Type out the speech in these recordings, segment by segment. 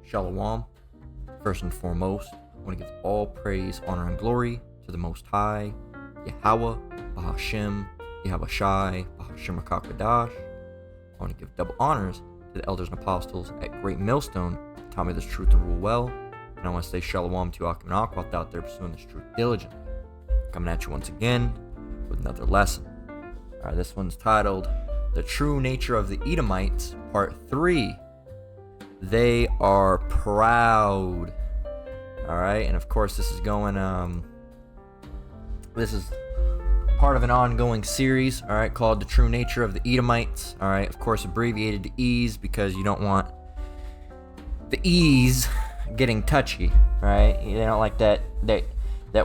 Shalom. First and foremost, I want to give all praise, honor, and glory to the Most High, Yahweh, Bahashem, Yahweh Shai, Bahashem HaKadosh. I want to give double honors to the elders and apostles at Great Millstone who taught me this truth to rule well. And I want to say Shalom to Akim and Akwat out there pursuing this truth diligently. Coming at you once again with another lesson. Alright, this one's titled The True Nature of the Edomites, Part 3. They are proud. Alright, and of course this is going, this is part of an ongoing series, alright, called The True Nature of the Edomites. Alright, of course abbreviated to E's because you don't want the E's getting touchy, right? They don't like that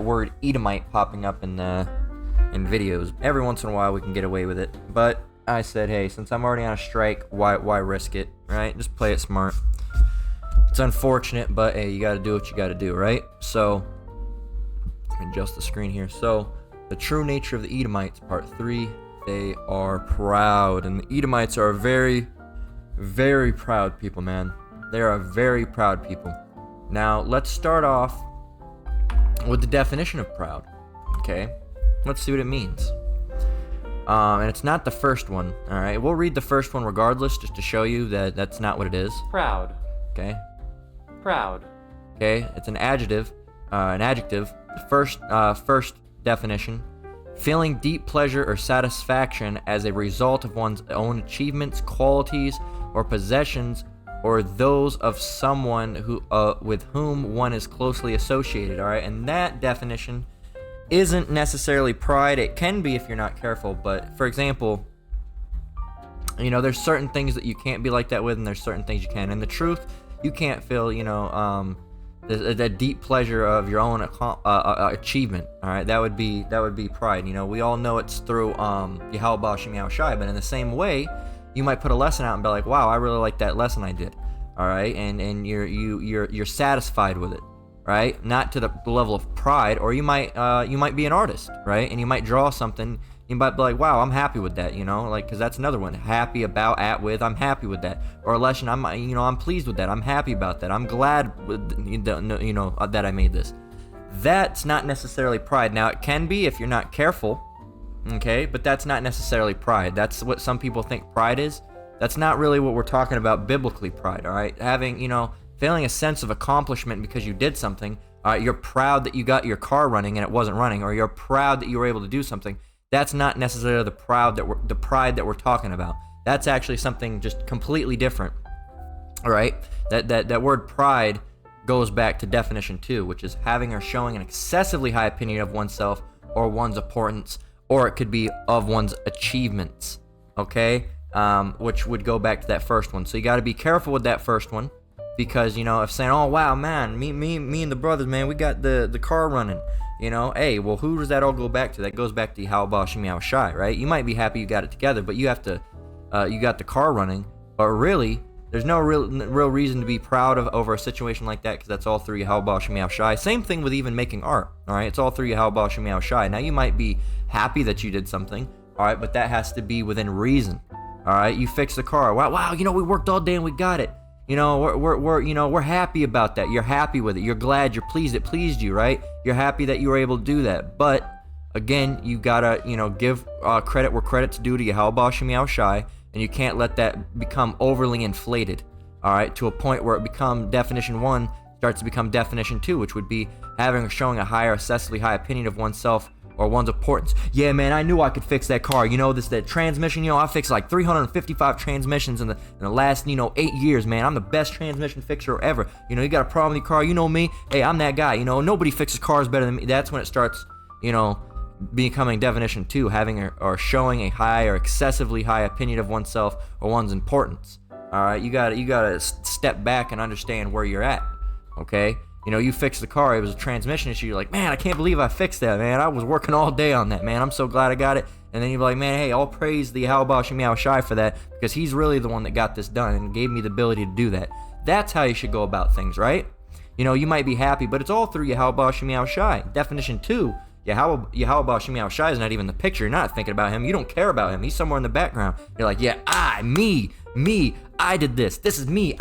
word Edomite popping up in videos. Every once in a while we can get away with it, but I said, hey, since I'm already on a strike, why risk it, right? Just play it smart. It's unfortunate, but hey, you got to do what you got to do, right? So, let me adjust the screen here. So, the true nature of the Edomites, Part 3. They are proud, and the Edomites are very, very proud people, man. They are a very proud people. Now, let's start off with the definition of proud, okay? Let's see what it means. And it's not the first one, all right? We'll read the first one regardless, just to show you that that's not what it is. Proud. Okay? Proud. Okay, it's an adjective. The first definition: feeling deep pleasure or satisfaction as a result of one's own achievements, qualities, or possessions, or those of someone who with whom one is closely associated. All right, and that definition isn't necessarily pride. It can be if you're not careful, but for example, you know, there's certain things that you can't be like that with, and there's certain things you can. And the truth, you can't feel, you know, the deep pleasure of your own achievement. All right, that would be pride. You know, we all know it's through Yahweh Bashem Yahweh Shai, but in the same way, you might put a lesson out and be like, wow, I really like that lesson I did. All right, and you're satisfied with it, right? Not to the level of pride. Or you might be an artist, right? And you might draw something. You might be like, wow, I'm happy with that, you know, like, because that's another one. Happy about, at, with, I'm happy with that. Or a lesson, I'm pleased with that. I'm happy about that. I'm glad with, you know, that I made this. That's not necessarily pride. Now, it can be if you're not careful, okay, but that's not necessarily pride. That's what some people think pride is. That's not really what we're talking about biblically, pride, all right? Having, you know, feeling a sense of accomplishment because you did something. All right, you're proud that you got your car running and it wasn't running, or you're proud that you were able to do something. That's not necessarily the pride that we're talking about. That's actually something just completely different. All right, that word pride goes back to definition 2, which is having or showing an excessively high opinion of oneself or one's importance, or it could be of one's achievements. Okay, which would go back to that first one. So you got to be careful with that first one, because you know, if saying, oh wow, man, me and the brothers, man, we got the car running. You know, hey, well, who does that all go back to? That goes back to Yahweh Bashem Yahweh Shai, right? You might be happy you got it together, but you have to, you got the car running. But really, there's no real reason to be proud of over a situation like that, because that's all through Yahweh Bashem Yahweh Shai. Same thing with even making art, all right? It's all through Yahweh Bashem Yahweh Shai. Now, you might be happy that you did something, all right, but that has to be within reason, all right? You fixed the car. Wow, you know, we worked all day and we got it. You know, we're happy about that. You're happy with it. You're glad. You're pleased. It pleased you, right? You're happy that you were able to do that. But again, you gotta, you know, give credit where credit's due to Yahweh Bashem Yahweh Shai, and you can't let that become overly inflated. All right, to a point where it becomes definition 1 starts to become definition 2, which would be having or showing a higher, excessively high opinion of oneself or one's importance. Yeah, man, I knew I could fix that car. You know, that transmission, you know, I fixed like 355 transmissions in the last, you know, 8 years, man. I'm the best transmission fixer ever. You know, you got a problem with your car, you know me. Hey, I'm that guy. You know, nobody fixes cars better than me. That's when it starts, you know, becoming definition 2, having or showing a high or excessively high opinion of oneself or one's importance. All right, you gotta step back and understand where you're at, okay? You know, you fixed the car, it was a transmission issue, you're like, man, I can't believe I fixed that, man. I was working all day on that, man. I'm so glad I got it. And then you're like, man, hey, I'll praise the Yahweh Bashem Yahweh Shai for that, because he's really the one that got this done and gave me the ability to do that. That's how you should go about things, right? You know, you might be happy, but it's all through Yahweh Bashem Yahweh Shai. Definition 2, Yahweh Bashem Yahweh Shai is not even the picture. You're not thinking about him. You don't care about him. He's somewhere in the background. You're like, yeah, me, I did this. This is me,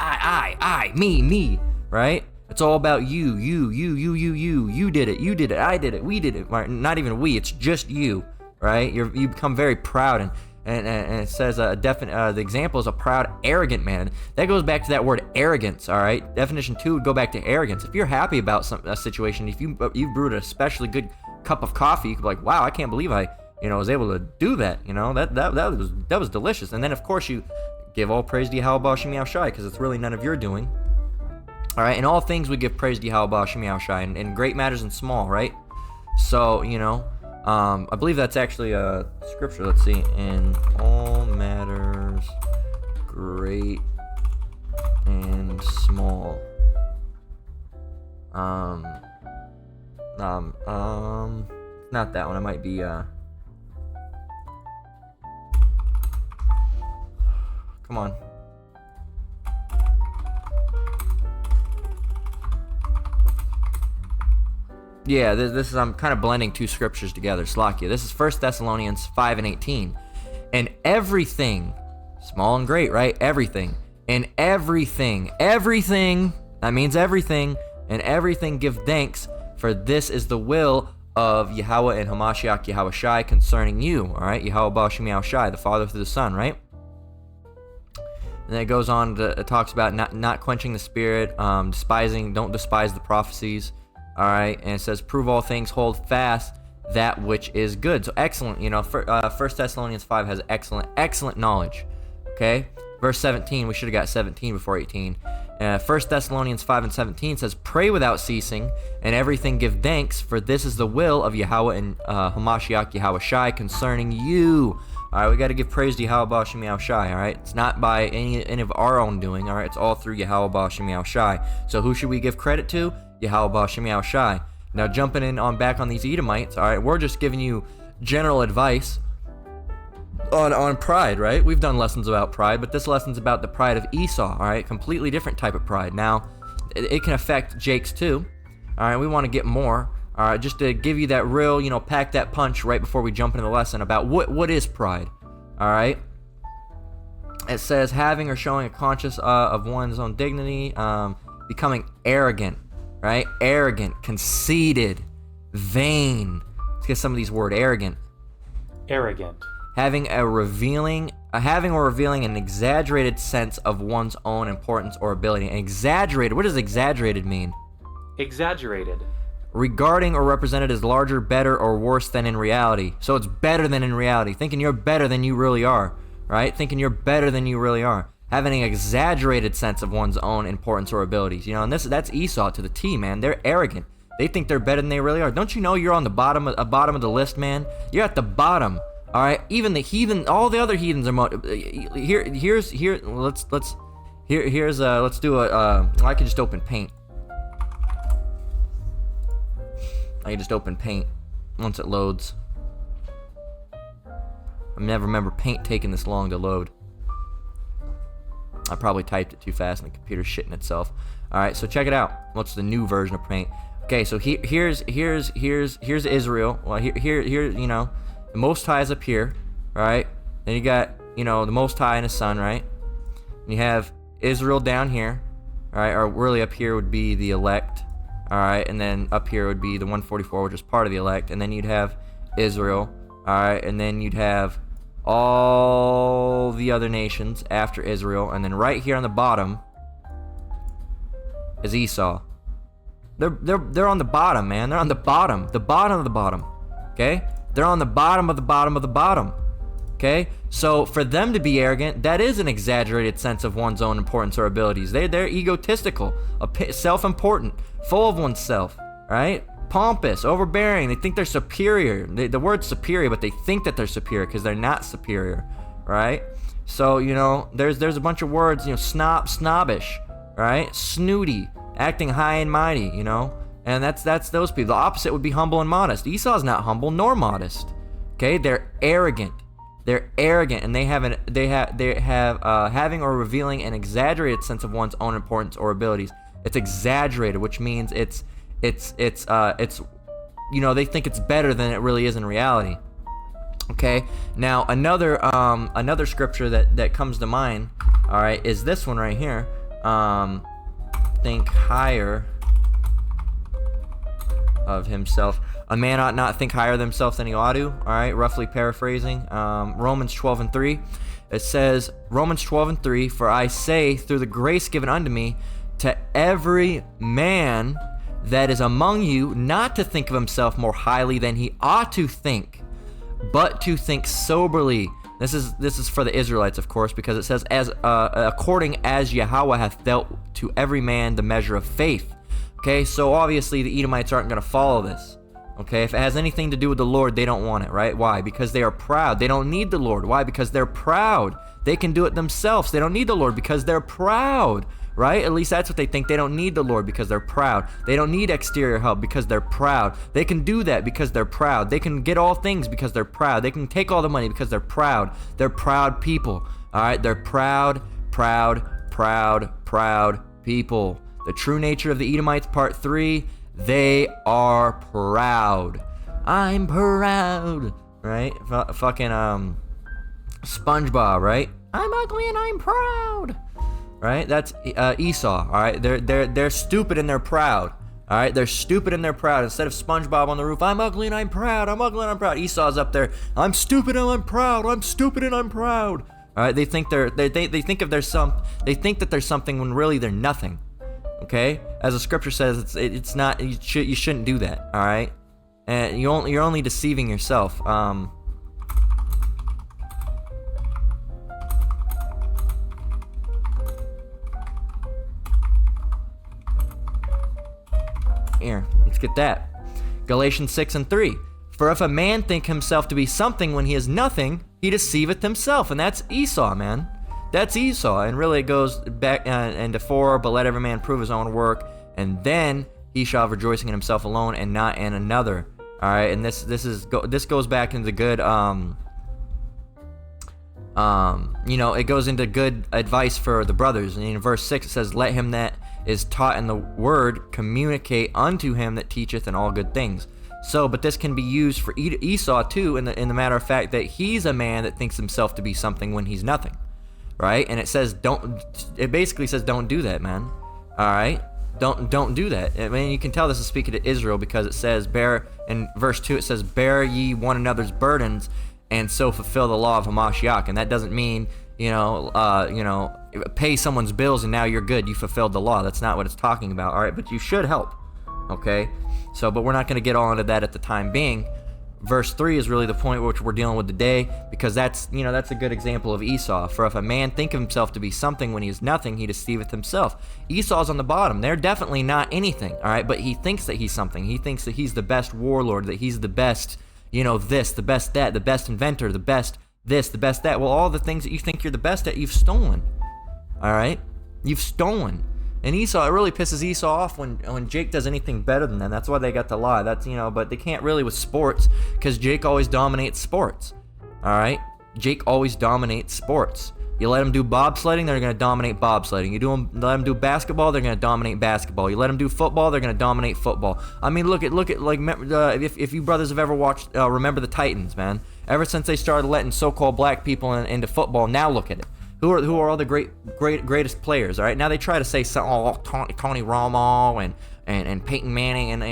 me. right? It's all about you. You did it. You did it. I did it. We did it. Not even we. It's just you, right? You become very proud, and it says the example is a proud, arrogant man. That goes back to that word arrogance. All right. Definition 2 would go back to arrogance. If you're happy about a situation, if you brewed an especially good cup of coffee, you could be like, wow, I can't believe I was able to do that. That was delicious. And then of course you give all praise to Yahweh Shem Shai, because it's really none of your doing. All right, in all things we give praise to Yahweh Shem Shai, in great matters and small, right? So, I believe that's actually a scripture. Let's see. In all matters, great and small. Not that one. It might be, come on. Yeah, this is, I'm kind of blending two scriptures together, Slakia. This is 1 Thessalonians 5 and 18. And everything, small and great, right? Everything. And everything, that means everything, and everything give thanks, for this is the will of Yahweh and Hamashiach Yahweh Shai concerning you, all right? Yahweh Ba Shem Shai, the Father through the Son, right? And then it goes on to, it talks about not quenching the spirit, don't despise the prophecies. All right, and it says, prove all things, hold fast that which is good. So excellent, 1 Thessalonians 5 has excellent knowledge, okay? Verse 17, we should have got 17 before 18. 1 Thessalonians 5 and 17 says, pray without ceasing, and everything give thanks, for this is the will of Yahweh and Hamashiach Yahweh Shai concerning you. All right, we got to give praise to Yahweh Shem Shai, all right? It's not by any of our own doing, all right? It's all through Yahweh Shem Shai. So who should we give credit to? Yahweh Shem Shai. Now jumping in back on these Edomites, all right, we're just giving you general advice on pride, right? We've done lessons about pride, but this lesson's about the pride of Esau, all right? Completely different type of pride. Now, it can affect Jake's too, all right? We want to get more, all right? Just to give you that real, pack that punch right before we jump into the lesson about what is pride, all right? It says having or showing a conscious of one's own dignity, becoming arrogant, right? Arrogant, conceited, vain. Let's get some of these words. Arrogant. Having or revealing an exaggerated sense of one's own importance or ability. And exaggerated, what does exaggerated mean? Exaggerated. Regarding or represented as larger, better, or worse than in reality. So it's better than in reality. Thinking you're better than you really are, right? Thinking you're better than you really are. Having an exaggerated sense of one's own importance or abilities, and that's Esau to the T, man. They're arrogant. They think they're better than they really are. Don't you know you're on the bottom of the list, man? You're at the bottom. All right. Even the heathen, all the other heathens are. Let's do a. I can just open paint. I can just open paint once it loads. I never remember paint taking this long to load. I probably typed it too fast and the computer's shitting itself. All right, so check it out. What's the new version of Paint? Okay, so here's Israel. Well, here, the Most High is up here, right? Then you got, the Most High and His Son, right? And you have Israel down here, all right? Or really up here would be the elect, all right? And then up here would be the 144, which is part of the elect. And then you'd have Israel, all right? And then you'd have all the other nations after Israel, and then right here on the bottom is Esau. They're on the bottom, man. They're on the bottom of the bottom. Okay, they're on the bottom of the bottom of the bottom. Okay, so for them to be arrogant, that is an exaggerated sense of one's own importance or abilities. They're egotistical, self-important, full of oneself, right? Pompous, overbearing. They think they're superior. The word's superior, but they think that they're superior because they're not superior, right? So there's a bunch of words. Snobbish, right? Snooty, acting high and mighty. And that's those people. The opposite would be humble and modest. Esau's not humble nor modest. Okay, they're arrogant. They're arrogant, and they have having or revealing an exaggerated sense of one's own importance or abilities. It's exaggerated, which means it's they think it's better than it really is in reality. Okay, now another scripture that comes to mind, all right, is this one right here. think higher of himself. A man ought not think higher of himself than he ought to. All right, roughly paraphrasing. Romans 12:3. It says, Romans 12:3, for I say, through the grace given unto me, to every man that is among you, not to think of himself more highly than he ought to think, but to think soberly. This is for the Israelites, of course, because it says, as according as Yahweh hath dealt to every man the measure of faith. Okay, so obviously the Edomites aren't going to follow this. Okay, if it has anything to do with the Lord, they don't want it, right? Why? Because they are proud. They don't need the Lord. Why? Because they're proud. They can do it themselves. They don't need the Lord because they're proud, right? At least that's what they think. They don't need the Lord because they're proud. They don't need exterior help because they're proud. They can do that because they're proud. They can get all things because they're proud. They can take all the money because they're proud. They're proud people, all right? They're proud people. The true nature of the Edomites, part 3, they are proud. I'm proud, right? Fucking SpongeBob, right? I'm ugly and I'm proud, right? That's Esau, all right? They're stupid and they're proud, all right? They're stupid and they're proud. Instead of SpongeBob on the roof, I'm ugly and I'm proud. I'm ugly and I'm proud. Esau's up there. I'm stupid and I'm proud. I'm stupid and I'm proud. All right? They think they think of they think that there's something when really they're nothing. Okay, as the scripture says, it's not. You shouldn't do that. All right, and you're only deceiving yourself. Here, let's get that. Galatians 6:3. For if a man think himself to be something when he is nothing, he deceiveth himself, and that's Esau, man. That's Esau, and really it goes back into 4, but let every man prove his own work, and then he shall have rejoicing in himself alone and not in another. All right, and this goes back into good, it goes into good advice for the brothers. And in verse 6 it says, let him that is taught in the word communicate unto him that teacheth in all good things. So, but this can be used for Esau too, in the matter of fact that he's a man that thinks himself to be something when he's nothing. Right? And it says it basically says don't do that, man. All right? Don't do that. I mean, you can tell this is speaking to Israel because it says in verse 2 it says bear ye one another's burdens and so fulfill the law of Hamashiach. And that doesn't mean, pay someone's bills and now you're good. You fulfilled the law. That's not what it's talking about. All right? But you should help. Okay? So, but we're not going to get all into that at the time being. Verse 3 is really the point which we're dealing with today, because that's a good example of Esau. For if a man think of himself to be something when he is nothing, he deceiveth himself. Esau's on the bottom. They're definitely not anything, all right? But he thinks that he's something. He thinks that he's the best warlord, that he's the best, this, the best that, the best inventor, the best this, the best that. Well, all the things that you think you're the best at, you've stolen, all right? You've stolen. And Esau, it really pisses Esau off when Jake does anything better than them. That's why they got to lie. That's, but they can't really with sports because Jake always dominates sports. All right? Jake always dominates sports. You let him do bobsledding, they're going to dominate bobsledding. Let him do basketball, they're going to dominate basketball. You let him do football, they're going to dominate football. I mean, look at like if you brothers have ever watched Remember the Titans, man. Ever since they started letting so-called black people into football, now look at it. Who are all the greatest players? All right, now they try to say something. Tony Romo and Peyton Manning and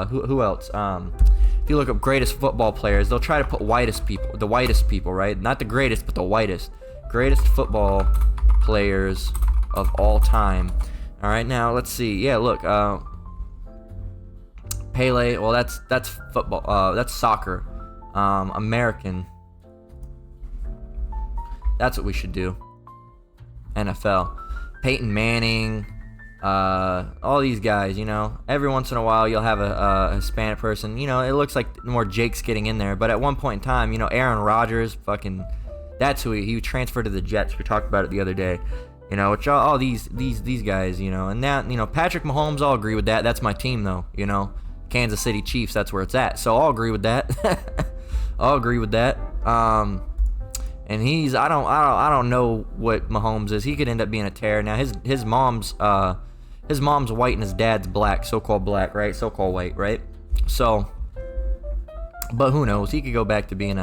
who else? If you look up greatest football players, they'll try to put the whitest people, right? Not the greatest, but the greatest football players of all time. All right, now let's see. Yeah, look, Pele. Well, that's football. That's soccer. American. That's what we should do. NFL. Peyton Manning, all these guys, every once in a while you'll have a Hispanic person. It looks like more Jake's getting in there, but at one point in time, Aaron Rodgers, that's who he transferred to the Jets. We talked about it the other day. Which all these guys, and now, Patrick Mahomes, I'll agree with that. That's my team though, Kansas City Chiefs, that's where it's at. So I'll agree with that. I'll agree with that. And I don't know what Mahomes is. He could end up being a terror. Now his mom's white and his dad's black, so-called black, right? So-called white, right? So, but who knows? He could go back to being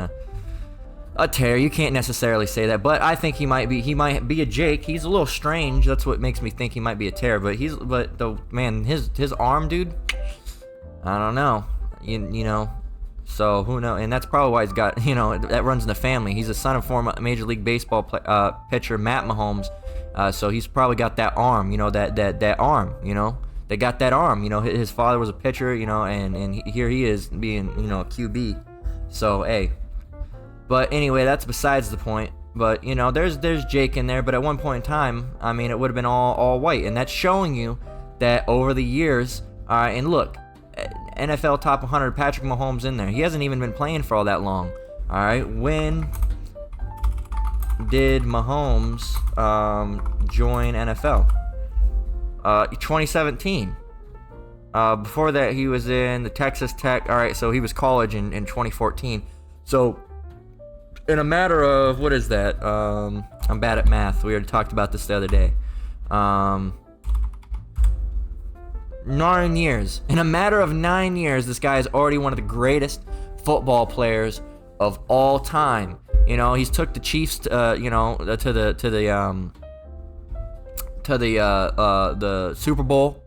A tear. You can't necessarily say that, but I think he might be a Jake. He's a little strange. That's what makes me think he might be a tear. But his arm, dude. I don't know. You know. So who knows? And that's probably why he's got, that runs in the family. He's the son of former Major League Baseball pitcher Matt Mahomes. So he's probably got that arm. That arm. They got that arm. His father was a pitcher. And here he is being a QB. So hey. But anyway, that's besides the point. But there's Jake in there. But at one point in time, I mean, it would have been all white, and that's showing you that over the years. And look, NFL top 100, Patrick Mahomes in there. He hasn't even been playing for all that long. All right, when did Mahomes join NFL? 2017. Before that, he was in the Texas Tech. All right, so he was college in 2014. So in a matter of, what is that? I'm bad at math. We already talked about this the other day. 9 years. In a matter of 9 years, this guy is already one of the greatest football players of all time. He's took the Chiefs, to the Super Bowl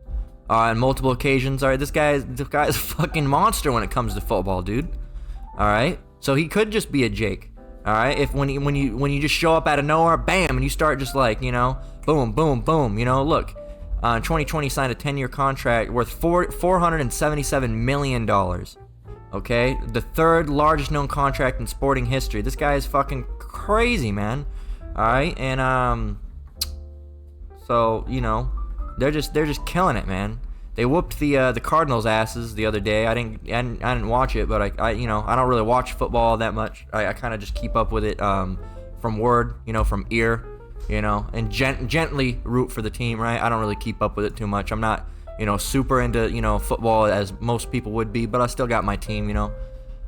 on multiple occasions. All right, this guy's a fucking monster when it comes to football, dude. All right, so he could just be a Jake. All right, if when you just show up out of nowhere, bam, and you start just like boom, boom, boom. Look, in 2020 signed a 10-year contract worth $477 million. Okay, the third largest known contract in sporting history. This guy is fucking crazy, man. All right, and so they're just killing it, man. They whooped the Cardinals' asses the other day. I didn't watch it, but I don't really watch football that much. I kind of just keep up with it from word, from ear, and gently root for the team, right? I don't really keep up with it too much. I'm not, super into football as most people would be, but I still got my team,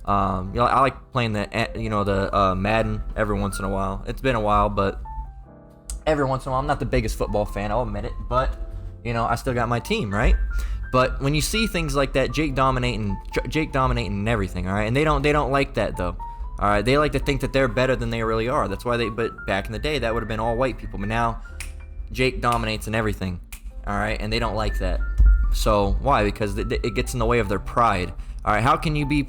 I like playing the Madden every once in a while. It's been a while, but every once in a while, I'm not the biggest football fan, I'll admit it, but I still got my team, right? But when you see things like that, Jake dominating everything, all right? And they don't like that though. All right, they like to think that they're better than they really are. That's why but back in the day, that would have been all white people. But now, Jake dominates in everything, all right? And they don't like that. So why? Because it gets in the way of their pride. All right, how can you be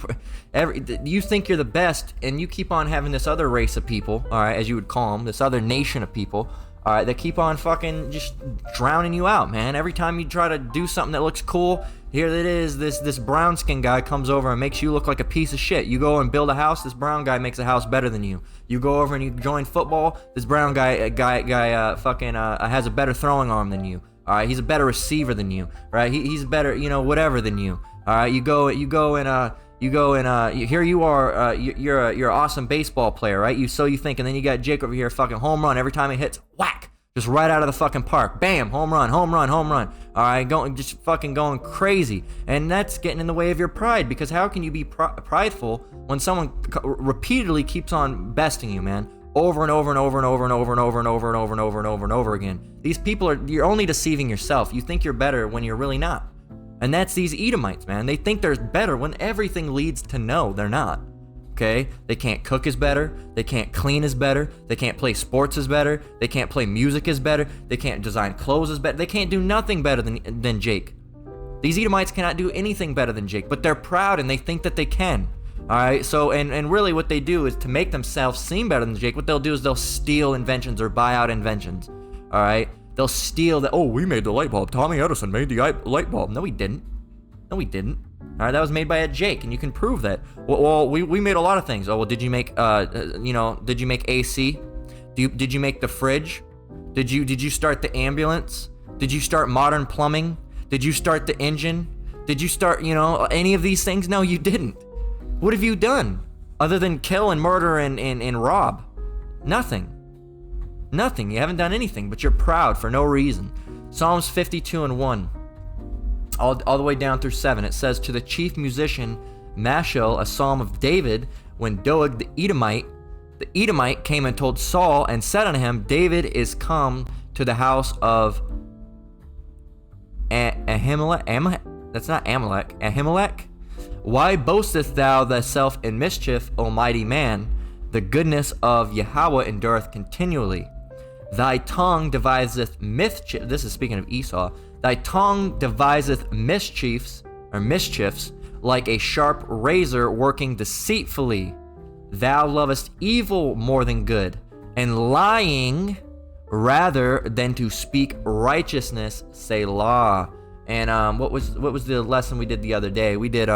you think you're the best, and you keep on having this other race of people, all right, as you would call them, this other nation of people, all right, that keep on fucking just drowning you out, man. Every time you try to do something that looks cool, here it is, this brown skin guy comes over and makes you look like a piece of shit. You go and build a house, this brown guy makes a house better than you. You go over and you join football, this brown guy has a better throwing arm than you. All right, he's a better receiver than you, right? He's better, whatever than you. All right, you go and here you are, you're an awesome baseball player, right? You think, and then you got Jake over here, fucking home run every time he hits, whack, just right out of the fucking park, bam, home run. All right, just fucking going crazy, and that's getting in the way of your pride, because how can you be prideful when someone repeatedly keeps on besting you, man? Over and over and over and over and over and over and over and over and over and over and over again. These people you're only deceiving yourself. You think you're better when you're really not. And that's these Edomites, man. They think they're better when everything leads to no, they're not. Okay? They can't cook as better. They can't clean as better. They can't play sports as better. They can't play music as better. They can't design clothes as better. They can't do nothing better than Jake. These Edomites cannot do anything better than Jake, but they're proud and they think that they can. All right, so and really what they do is to make themselves seem better than Jake. What they'll do is they'll steal inventions or buy out inventions. All right, they'll steal the. Oh, we made the light bulb. Tommy Edison made the light bulb. No, he didn't. All right, that was made by a Jake, and you can prove that. Well, we made a lot of things. Oh, well, did you make did you make AC? Did you make the fridge? Did you start the ambulance? Did you start modern plumbing? Did you start the engine? Did you start any of these things? No, you didn't. What have you done other than kill and murder and rob? Nothing. You haven't done anything, but you're proud for no reason. Psalms 52:1, all the way down through 7. It says, to the chief musician Mashal, a psalm of David, when Doeg the Edomite came and told Saul and said unto him, David is come to the house of Ahimelech. That's not Amalek. Ahimelech. Why boastest thou thyself in mischief, O mighty man? The goodness of Yahweh endureth continually. Thy tongue deviseth mischief. This is speaking of Esau. Thy tongue deviseth mischiefs like a sharp razor working deceitfully. Thou lovest evil more than good, and lying rather than to speak righteousness, Selah. And what was the lesson we did the other day? We did he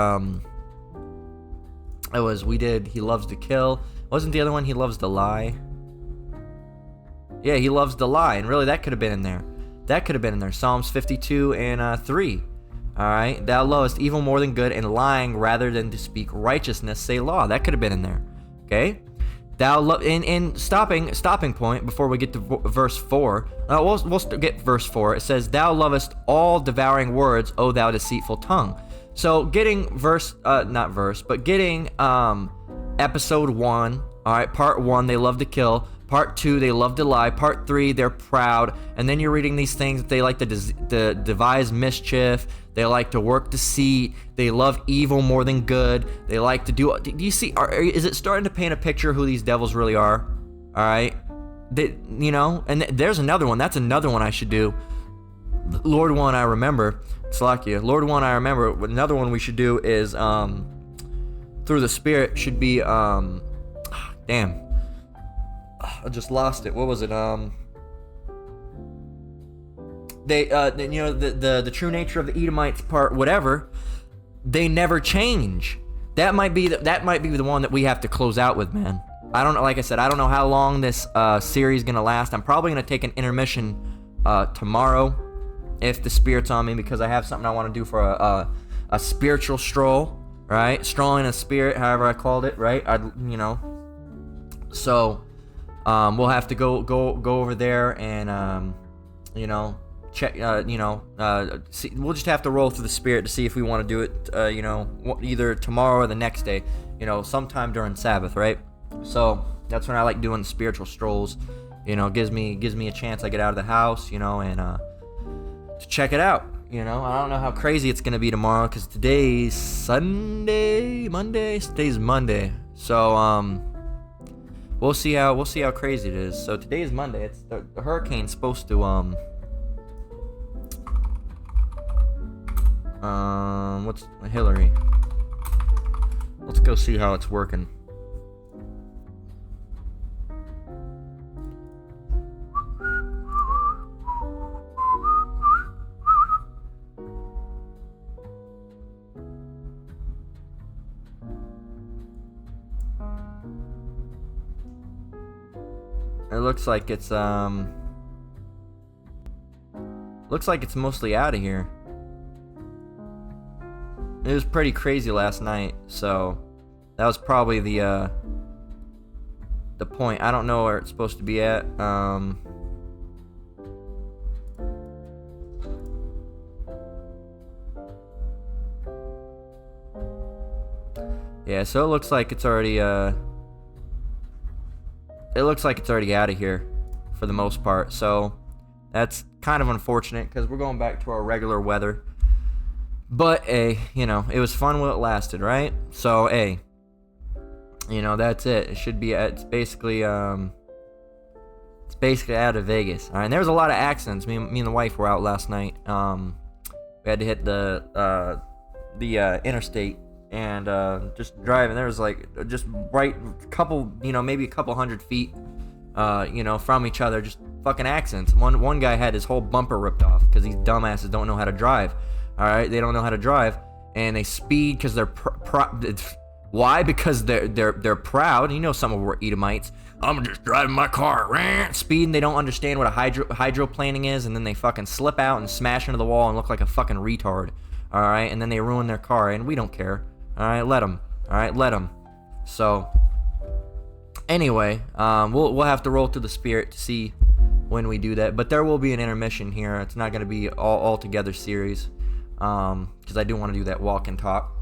loves to kill. Wasn't the other one he loves to lie? Yeah, he loves to lie, and really that could have been in there. Psalms 52 and 3. All right, thou lovest evil more than good, and lying rather than to speak righteousness, Selah. That could have been in there. Okay, in stopping point before we get to verse 4. We'll get verse 4. It says, "Thou lovest all devouring words, O thou deceitful tongue." So getting getting episode 1. All right, part 1, they love to kill. Part 2, they love to lie. Part 3, they're proud. And then you're reading these things that they like to devise mischief. They like to work deceit. They love evil more than good. They like to do you see? Is it starting to paint a picture of who these devils really are? All right, and there's another one. That's another one I should do. Lord one, I remember. Slakia. Lord one, I remember. Another one we should do is through the Spirit should be damn. I just lost it. What was it? The true nature of the Edomites part, whatever. They never change. That might be the one that we have to close out with, man. I don't know. Like I said, I don't know how long this series is gonna last. I'm probably gonna take an intermission tomorrow, if the Spirit's on me, because I have something I want to do for a spiritual stroll. Right, strolling in a spirit, however I called it. Right, So. We'll have to go over there and check. See, we'll just have to roll through the Spirit to see if we want to do it. Either tomorrow or the next day. Sometime during Sabbath, right? So that's when I like doing spiritual strolls. Gives me a chance. I get out of the house, and to check it out. I don't know how crazy it's gonna be tomorrow because today's Monday. Today's Monday. So We'll see how crazy it is. So today is Monday. It's the hurricane's supposed to what's Hillary? Let's go see how it's working. It looks like it's mostly out of here. It was pretty crazy last night, so that was probably the point. I don't know where it's supposed to be at. Yeah, so it looks like it's already out of here for the most part. So that's kind of unfortunate because we're going back to our regular weather. But it was fun while it lasted, right? So that's it. It should be. It's basically out of Vegas. All right, and there was a lot of accidents. Me and the wife were out last night. We had to hit the interstate. And just driving, there was just right couple, maybe a couple hundred feet, from each other, just fucking accidents. One guy had his whole bumper ripped off because these dumbasses don't know how to drive. All right, they don't know how to drive, and they speed because they're why? Because they're proud. Some of them were Edomites. I'm just driving my car, speeding. They don't understand what a hydroplaning is, and then they fucking slip out and smash into the wall and look like a fucking retard. All right, and then they ruin their car, and we don't care. All right, let them. So, anyway, we'll have to roll through the Spirit to see when we do that. But there will be an intermission here. It's not going to be all together series, because I do want to do that walk and talk.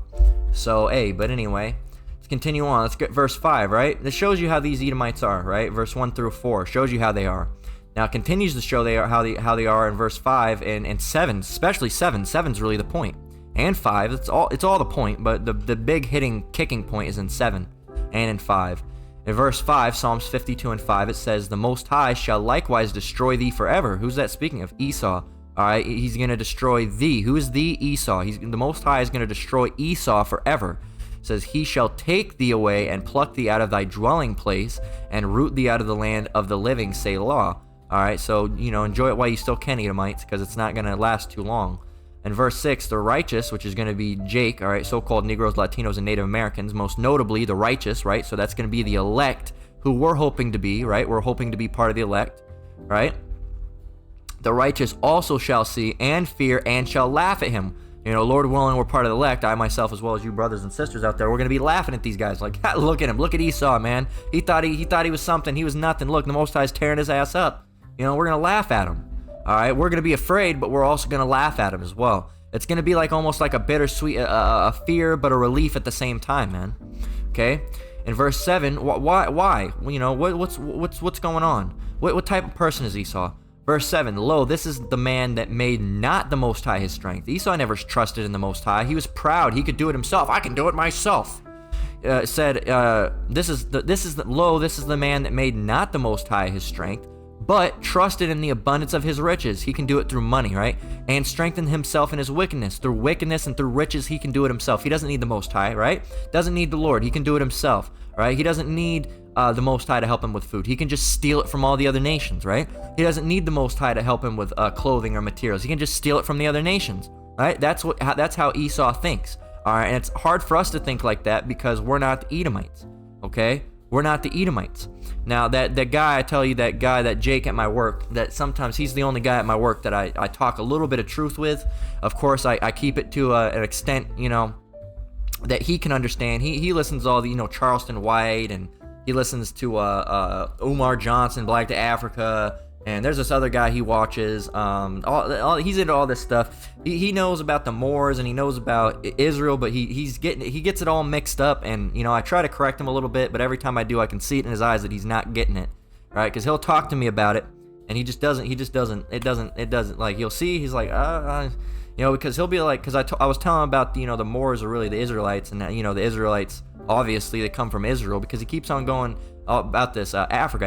So, but anyway, let's continue on. Let's get verse 5, right? This shows you how these Edomites are, right? Verse 1 through 4 shows you how they are. Now it continues to show how they are in verse 5 and 7, especially 7. 7's really the point. And 5, it's all the point, but the big kicking point is in 7 and in 5. In verse 5, Psalms 52 and 5, it says, "The Most High shall likewise destroy thee forever." Who's that speaking of? Esau. All right, he's going to destroy thee. Who is thee? Esau. The Most High is going to destroy Esau forever. It says, "He shall take thee away and pluck thee out of thy dwelling place and root thee out of the land of the living, Selah." All right, so, enjoy it while you still can, Edomites, because it's not going to last too long. In verse 6, the righteous, which is going to be Jake, all right, so-called Negroes, Latinos, and Native Americans, most notably the righteous, right? So that's going to be the elect who we're hoping to be, right? We're hoping to be part of the elect, right? "The righteous also shall see and fear and shall laugh at him." Lord willing, we're part of the elect. I myself, as well as you brothers and sisters out there, we're going to be laughing at these guys. Like, look at him. Look at Esau, man. He thought he was something. He was nothing. Look, the Most High is tearing his ass up. We're going to laugh at him. All right, we're going to be afraid, but we're also going to laugh at him as well. It's going to be like almost like a bittersweet, a fear, but a relief at the same time, man. Okay? In verse 7, why? What's going on? What type of person is Esau? Verse 7, "Lo, this is the man that made not the Most High his strength." Esau never trusted in the Most High. He was proud. He could do it himself. "I can do it myself." Said, this is the man that made not the Most High his strength, but trusted in the abundance of his riches." He can do it through money, right? "And strengthened himself in his wickedness." Through wickedness and through riches, he can do it himself. He doesn't need the Most High, right? Doesn't need the Lord. He can do it himself, right? He doesn't need the Most High to help him with food. He can just steal it from all the other nations, right? He doesn't need the Most High to help him with clothing or materials. He can just steal it from the other nations, right? That's how Esau thinks, all right? And it's hard for us to think like that because we're not the Edomites, okay? We're not the Edomites. Now, that guy, I tell you, that Jake at my work, that sometimes he's the only guy at my work that I talk a little bit of truth with. Of course, I keep it to an extent, that he can understand. He listens to all the, Charleston White, and he listens to Umar Johnson, Black to Africa, and there's this other guy he watches. He's into all this stuff. He knows about the Moors and he knows about Israel, but he gets it all mixed up. And I try to correct him a little bit, but every time I do, I can see it in his eyes that he's not getting it, right? Because he'll talk to me about it, and he just doesn't. It doesn't. Like, you'll see, he's like, because he'll be like, because I was telling him about the Moors are really the Israelites, and the Israelites, obviously they come from Israel, because he keeps on going about this Africa.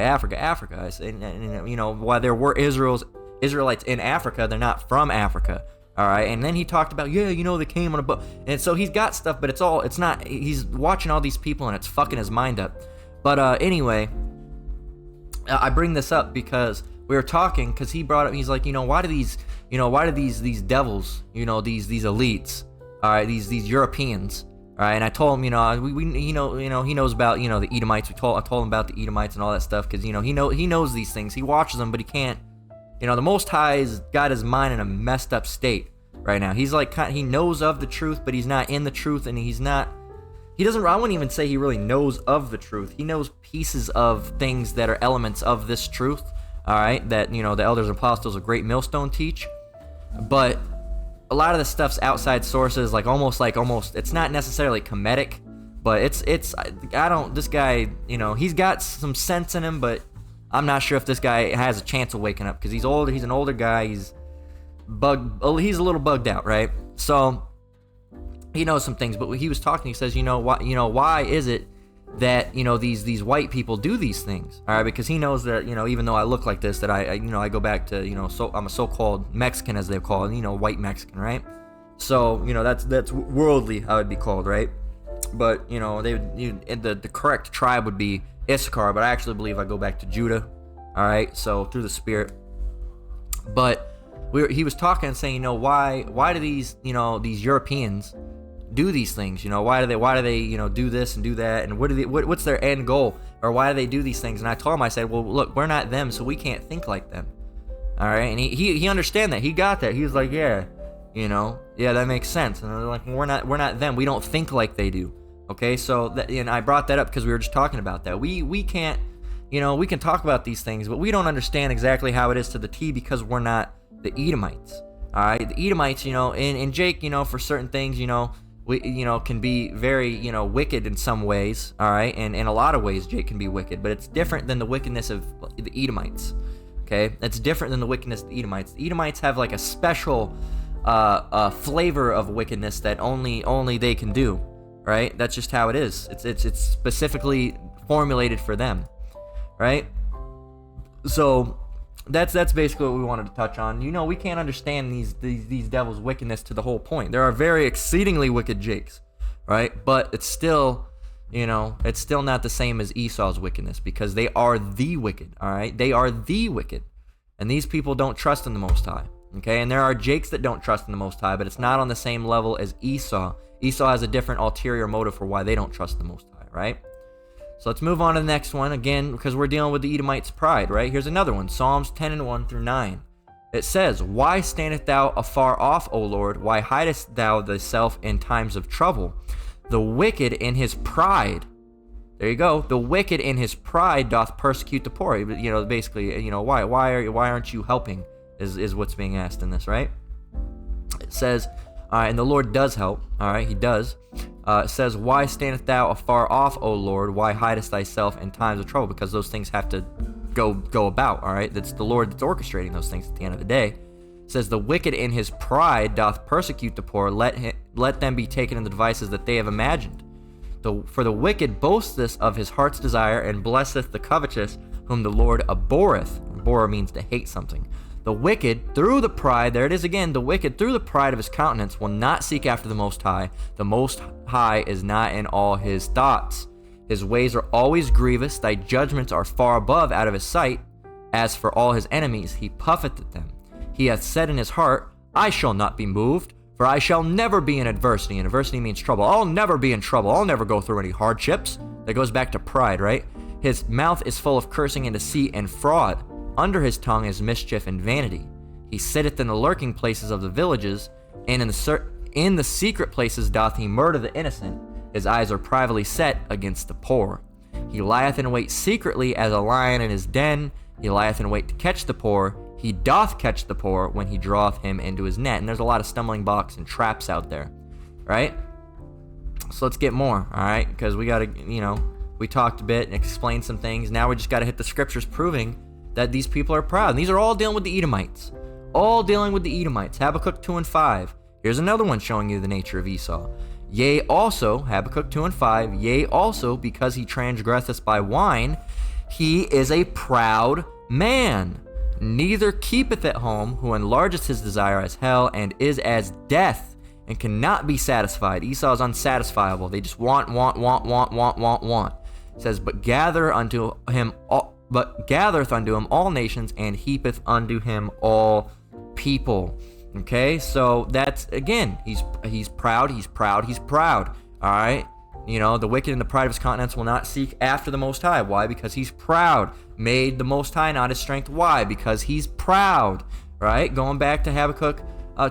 I say, and while there were Israelites in Africa, they're not from Africa. All right, and then he talked about they came on a boat, and so he's got stuff, but it's not. He's watching all these people, and it's fucking his mind up. But anyway, I bring this up because we were talking, because he brought up, he's like, why do these these devils, these elites, all right, these Europeans. All right, and I told him, he knows about, the Edomites. I told him about the Edomites and all that stuff, because, he knows these things. He watches them, but he can't, the Most High's got his mind in a messed up state right now. He's like, he knows of the truth, but he's not in the truth, and I wouldn't even say he really knows of the truth. He knows pieces of things that are elements of this truth, all right, that, the elders and apostles of Great Millstone teach, but a lot of the stuff's outside sources, almost, it's not necessarily comedic, but this guy, he's got some sense in him, but I'm not sure if this guy has a chance of waking up, because he's older, he's an older guy, he's a little bugged out, right? So, he knows some things, but he was talking, he says, why is it that, these white people do these things, all right? Because he knows that, even though I look like this, that I go back to, so I'm a so-called Mexican, as they call it, white Mexican, right? So, that's worldly, I would be called, right? But, the correct tribe would be Issachar, but I actually believe I go back to Judah, all right? So, through the Spirit. But he was talking and saying, why do these Europeans do these things? Why do they do this and do that, and what's their end goal, or why do they do these things? And I told him, I said, well, look, we're not them, so we can't think like them, all right? And he understand that. He got that. He was like, yeah, that makes sense. And they're like, we're not them. We don't think like they do. Okay, so and I brought that up because we were just talking about that. We can't, we can talk about these things, but we don't understand exactly how it is to the T, because we're not the Edomites. All right, the Edomites, and Jake, for certain things, we, can be very, wicked in some ways, all right? And in a lot of ways, Jake can be wicked, but it's different than the wickedness of the Edomites, okay? It's different than the wickedness of the Edomites. The Edomites have, a special flavor of wickedness that only they can do, right? That's just how it is. It's specifically formulated for them, right? So that's basically what we wanted to touch on. We can't understand these devils' wickedness to the whole point. There are very exceedingly wicked jakes, right? But it's still, it's still not the same as Esau's wickedness, because they are the wicked, all right? They are the wicked. And these people don't trust in the Most High, okay? And there are jakes that don't trust in the Most High, but it's not on the same level as Esau. Esau has a different ulterior motive for why they don't trust the Most High, right? So let's move on to the next one, again, because we're dealing with the Edomites' pride, right? Here's another one, Psalms 10:1-9. It says, "Why standest thou afar off, O Lord? Why hidest thou thyself in times of trouble? The wicked in his pride," there you go, "the wicked in his pride doth persecute the poor." Basically, why aren't you helping is what's being asked in this, right? It says, and the Lord does help, all right, he does. It says, "Why standest thou afar off, O Lord? Why hidest thyself in times of trouble?" Because those things have to go about, all right? That's the Lord that's orchestrating those things at the end of the day. It says, "The wicked in his pride doth persecute the poor. Let them be taken in the devices that they have imagined. For the wicked boasteth of his heart's desire, and blesseth the covetous, whom the Lord abhorreth." Abhor means to hate something. "The wicked, through the pride," there it is again, "the wicked, through the pride of his countenance, will not seek after the Most High. The Most High is not in all his thoughts. His ways are always grievous. Thy judgments are far above out of his sight. As for all his enemies, he puffeth at them. He hath said in his heart, I shall not be moved, for I shall never be in adversity." And adversity means trouble. I'll never be in trouble. I'll never go through any hardships. That goes back to pride, right? "His mouth is full of cursing and deceit and fraud. Under his tongue is mischief and vanity. He sitteth in the lurking places of the villages, and in the secret places doth he murder the innocent. His eyes are privately set against the poor. He lieth in wait secretly as a lion in his den. He lieth in wait to catch the poor. He doth catch the poor when he draweth him into his net." And there's a lot of stumbling blocks and traps out there, right? So let's get more, all right? Because we got to, we talked a bit and explained some things. Now we just got to hit the scriptures proving that these people are proud. And these are all dealing with the Edomites. All dealing with the Edomites. Habakkuk 2:5. Here's another one showing you the nature of Esau. "Yea, also," Habakkuk 2:5, "yea, also, because he transgresseth by wine, he is a proud man. Neither keepeth at home, who enlargeth his desire as hell, and is as death, and cannot be satisfied." Esau is unsatisfiable. They just want. It says, "But gathereth unto him all nations, and heapeth unto him all people." Okay, so that's, again, he's proud, all right? The wicked in the pride of his countenance will not seek after the Most High. Why? Because he's proud. Made the Most High not his strength. Why? Because he's proud, right? Going back to Habakkuk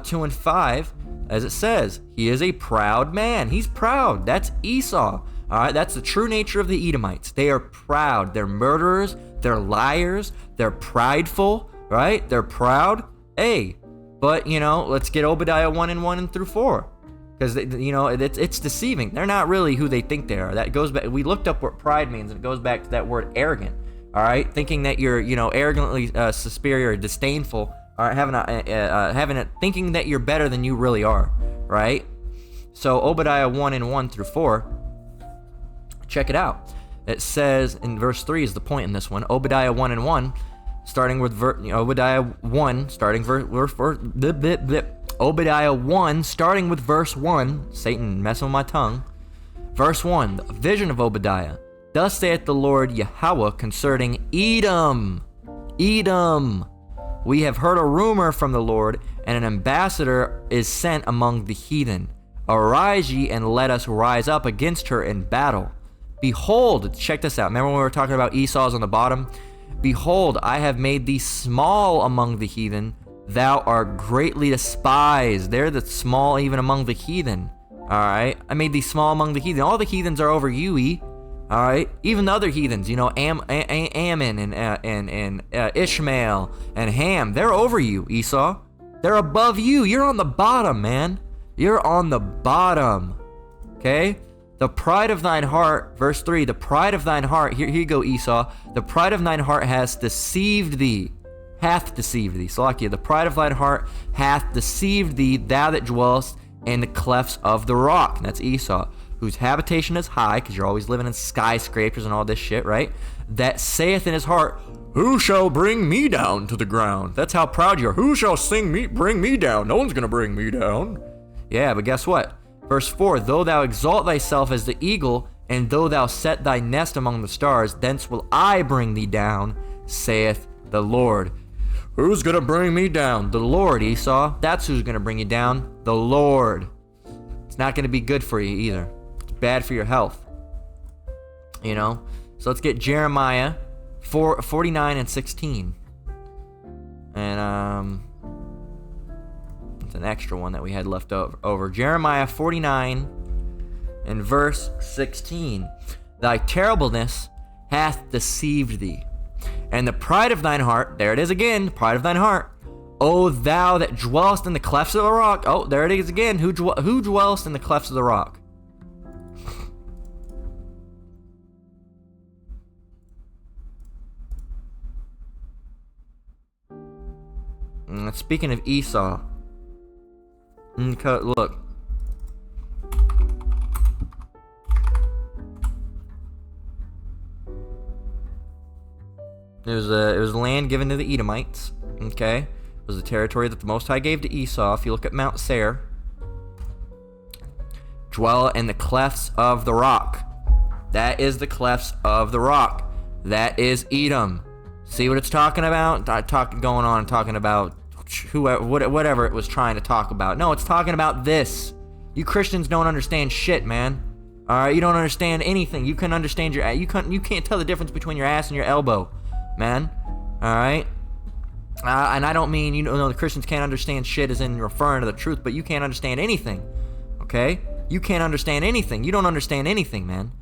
2:5, as it says, he is a proud man. He's proud. That's Esau. All right, that's the true nature of the Edomites. They are proud. They're murderers. They're liars. They're prideful, right? They're proud. Hey, but, let's get Obadiah 1:1-4. Because, it's deceiving. They're not really who they think they are. That goes back. We looked up what pride means, and it goes back to that word arrogant. All right, thinking that you're, arrogantly superior, disdainful, all right, thinking that you're better than you really are, right? So Obadiah 1:1-4. Check it out. It says in verse 3 is the point in this one. Obadiah 1:1, starting with Obadiah 1, starting Obadiah 1, starting with verse 1. Satan messing with my tongue. Verse 1, the vision of Obadiah. "Thus saith the Lord Yahweh concerning Edom. Edom. We have heard a rumor from the Lord, and an ambassador is sent among the heathen. Arise ye, and let us rise up against her in battle. Behold," check this out. Remember when we were talking about Esau's on the bottom? "Behold, I have made thee small among the heathen. Thou art greatly despised." They're the small even among the heathen. All right? "I made thee small among the heathen." All the heathens are over you, all right? Even the other heathens, Ammon and Ishmael and Ham, they're over you, Esau. They're above you. You're on the bottom, man. You're on the bottom. Okay? "The pride of thine heart," verse 3, "the pride of thine heart," here you go, Esau, "the pride of thine heart hath deceived thee. Salakia, "the pride of thine heart hath deceived thee, thou that dwellest in the clefts of the rock." And that's Esau. whose habitation is high, because you're always living in skyscrapers and all this shit, right? That saith in his heart, who shall bring me down to the ground? That's how proud you are. Who shall bring me down? No one's gonna bring me down. Yeah, but guess what? Verse 4, though thou exalt thyself as the eagle, and though thou set thy nest among the stars, thence will I bring thee down, saith the Lord. Who's gonna bring me down? The Lord, Esau. That's who's gonna bring you down. The Lord. It's not gonna be good for you either. It's bad for your health. You know? So let's get Jeremiah 49 and 16. And it's an extra one that we had left over. Jeremiah 49 and verse 16. Thy terribleness hath deceived thee, and the pride of thine heart, there it is again, the pride of thine heart, O thou that dwellest in the clefts of the rock. Oh, there it is again. Who dwellest in the clefts of the rock? Speaking of Esau, look. It was land given to the Edomites. Okay, it was the territory that the Most High gave to Esau. If you look at Mount Seir, dwell in the clefts of the rock. That is the clefts of the rock. That is Edom. See what it's talking about? Talking about whatever it was trying to talk about. No, it's talking about this. You Christians don't understand shit, man. All right, you don't understand anything. You can't understand you can't tell the difference between your ass and your elbow, man. All right. And I don't mean the Christians can't understand shit as in referring to the truth, but you can't understand anything. Okay? You can't understand anything. You don't understand anything, man.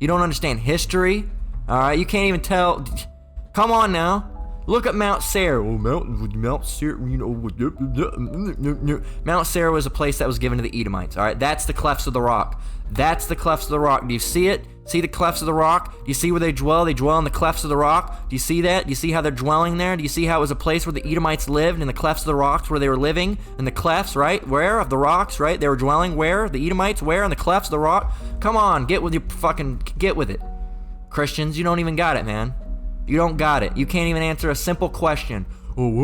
You don't understand history. All right, you can't even tell. Come on now. Look at Mount Seir. Oh, Mount Seir, Mount Seir was a place that was given to the Edomites. All right, that's the clefts of the rock. That's the clefts of the rock. Do you see it? See the clefts of the rock? Do you see where they dwell? They dwell in the clefts of the rock. Do you see that? Do you see how they're dwelling there? Do you see how it was a place where the Edomites lived, in the clefts of the rocks, where they were living? In the clefts, right? Where? Of the rocks, right? They were dwelling where? The Edomites, where? In the clefts of the rock? Come on, get with it. Christians, you don't even got it, man. You don't got it. You can't even answer a simple question. Come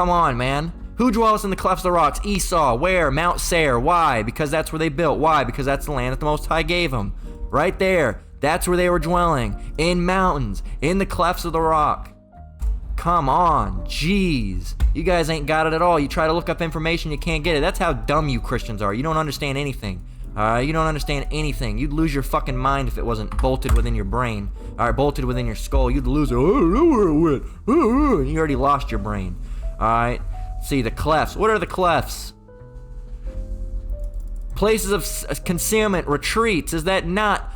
on, man. Who dwells in the clefts of the rocks? Esau. Where? Mount Seir. Why? Because that's where they built. Why? Because that's the land that the Most High gave them. Right there. That's where they were dwelling. In mountains. In the clefts of the rock. Come on. Jeez. You guys ain't got it at all. You try to look up information, you can't get it. That's how dumb you Christians are. You don't understand anything. You don't understand anything. You'd lose your fucking mind if it wasn't bolted within your brain. Bolted within your skull. You'd lose it. Oh, I don't know where it went. And you already lost your brain. Alright? See, the clefts. What are the clefts? Places of concealment, retreats. Is that not,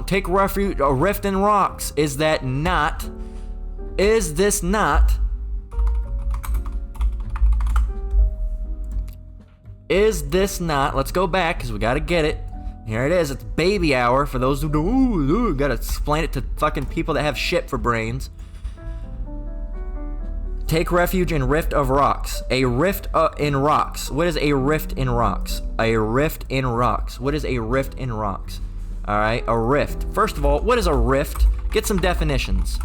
take refuge, a rift in rocks? Is that not? Is this not? Is this not? Let's go back because we got to get it. Here it is. It's baby hour for those who don't. Got to explain it to fucking people that have shit for brains. Take refuge in rift of rocks. A rift in rocks. What is a rift in rocks? A rift in rocks. What is a rift in rocks? All right, a rift. First of all, what is a rift? Get some definitions.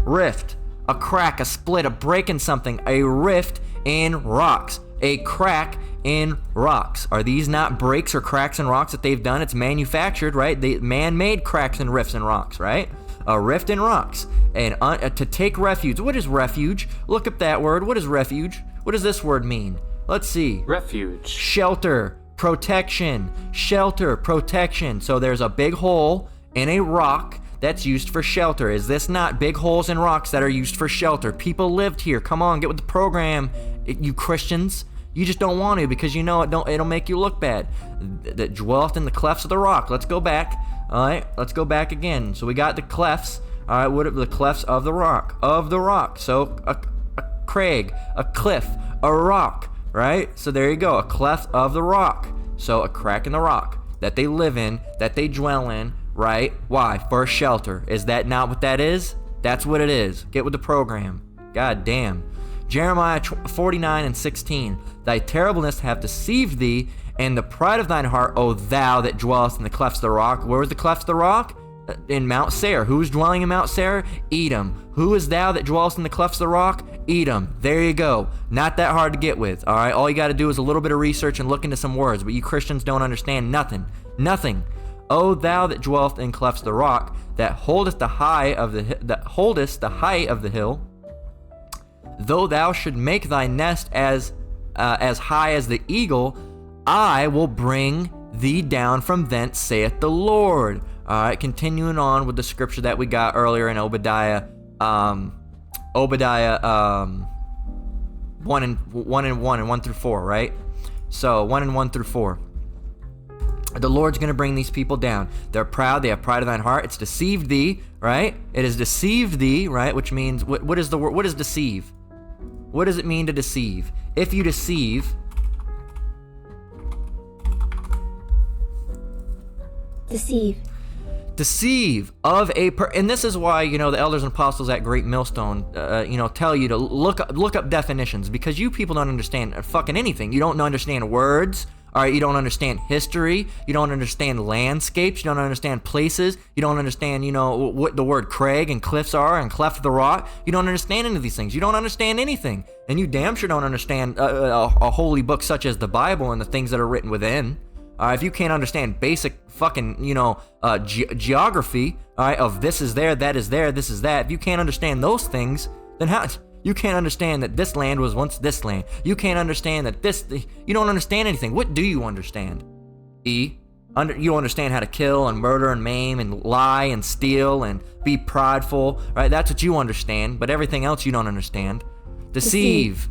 Rift, a crack, a split, a break in something. A rift in rocks. A crack in rocks. Are these not breaks or cracks in rocks that they've done? It's manufactured, right? They man-made cracks and rifts in rocks, right? A rift in rocks. And to take refuge. What is refuge? Look up that word. What is refuge? What does this word mean? Let's see. Refuge. Shelter, protection, shelter, protection. So there's a big hole in a rock that's used for shelter. Is this not big holes in rocks that are used for shelter? People lived here. Come on, get with the program, you Christians. You just don't want to because it'll make you look bad. That dwelleth in the clefts of the rock. Let's go back. All right, let's go back again. So we got the clefts. All right, what are the clefts of the rock? Of the rock. So a crag, a cliff, a rock, right? So there you go, a cleft of the rock. So a crack in the rock that they live in, that they dwell in, right? Why? For shelter. Is that not what that is? That's what it is. Get with the program. God damn. Jeremiah 49 and 16. Thy terribleness hath deceived thee, And the pride of thine heart, O thou that dwellest in the clefts of the rock. Where was the clefts of the rock? In Mount Seir. Who's dwelling in Mount Seir? Edom. Who is thou that dwellest in the clefts of the rock? Edom. There you go. Not that hard to get with, all right? All you got to do is a little bit of research and look into some words, but you Christians don't understand nothing. Nothing. O thou that dwellest in clefts of the rock, that holdest the height of the hill, though thou should make thy nest as high as the eagle, I will bring thee down from thence, saith the Lord. All right, continuing on with the scripture that we got earlier in Obadiah 1 and 1 through 4, right? So 1 and 1 through 4. The Lord's going to bring these people down. They're proud. They have pride of thine heart. It's deceived thee, right? It has deceived thee, right? Which means, what is the word? What is deceive? What does it mean to deceive? If you deceive... Deceive of a and this is why, the elders and apostles at Great Millstone, tell you to look up definitions, because you people don't understand fucking anything. You don't understand words. All right, you don't understand history. You don't understand landscapes. You don't understand places. You don't understand, what the word crag and cliffs are and cleft of the rock. You don't understand any of these things. You don't understand anything. And you damn sure don't understand a holy book such as the Bible and the things that are written within. If you can't understand basic fucking, geography, all right, of this is there, this is that. If you can't understand those things, then how... You can't understand that this land was once this land. You can't understand that you don't understand anything. What do you understand? You don't understand how to kill and murder and maim and lie and steal and be prideful, right? That's what you understand, but everything else you don't understand. Deceive.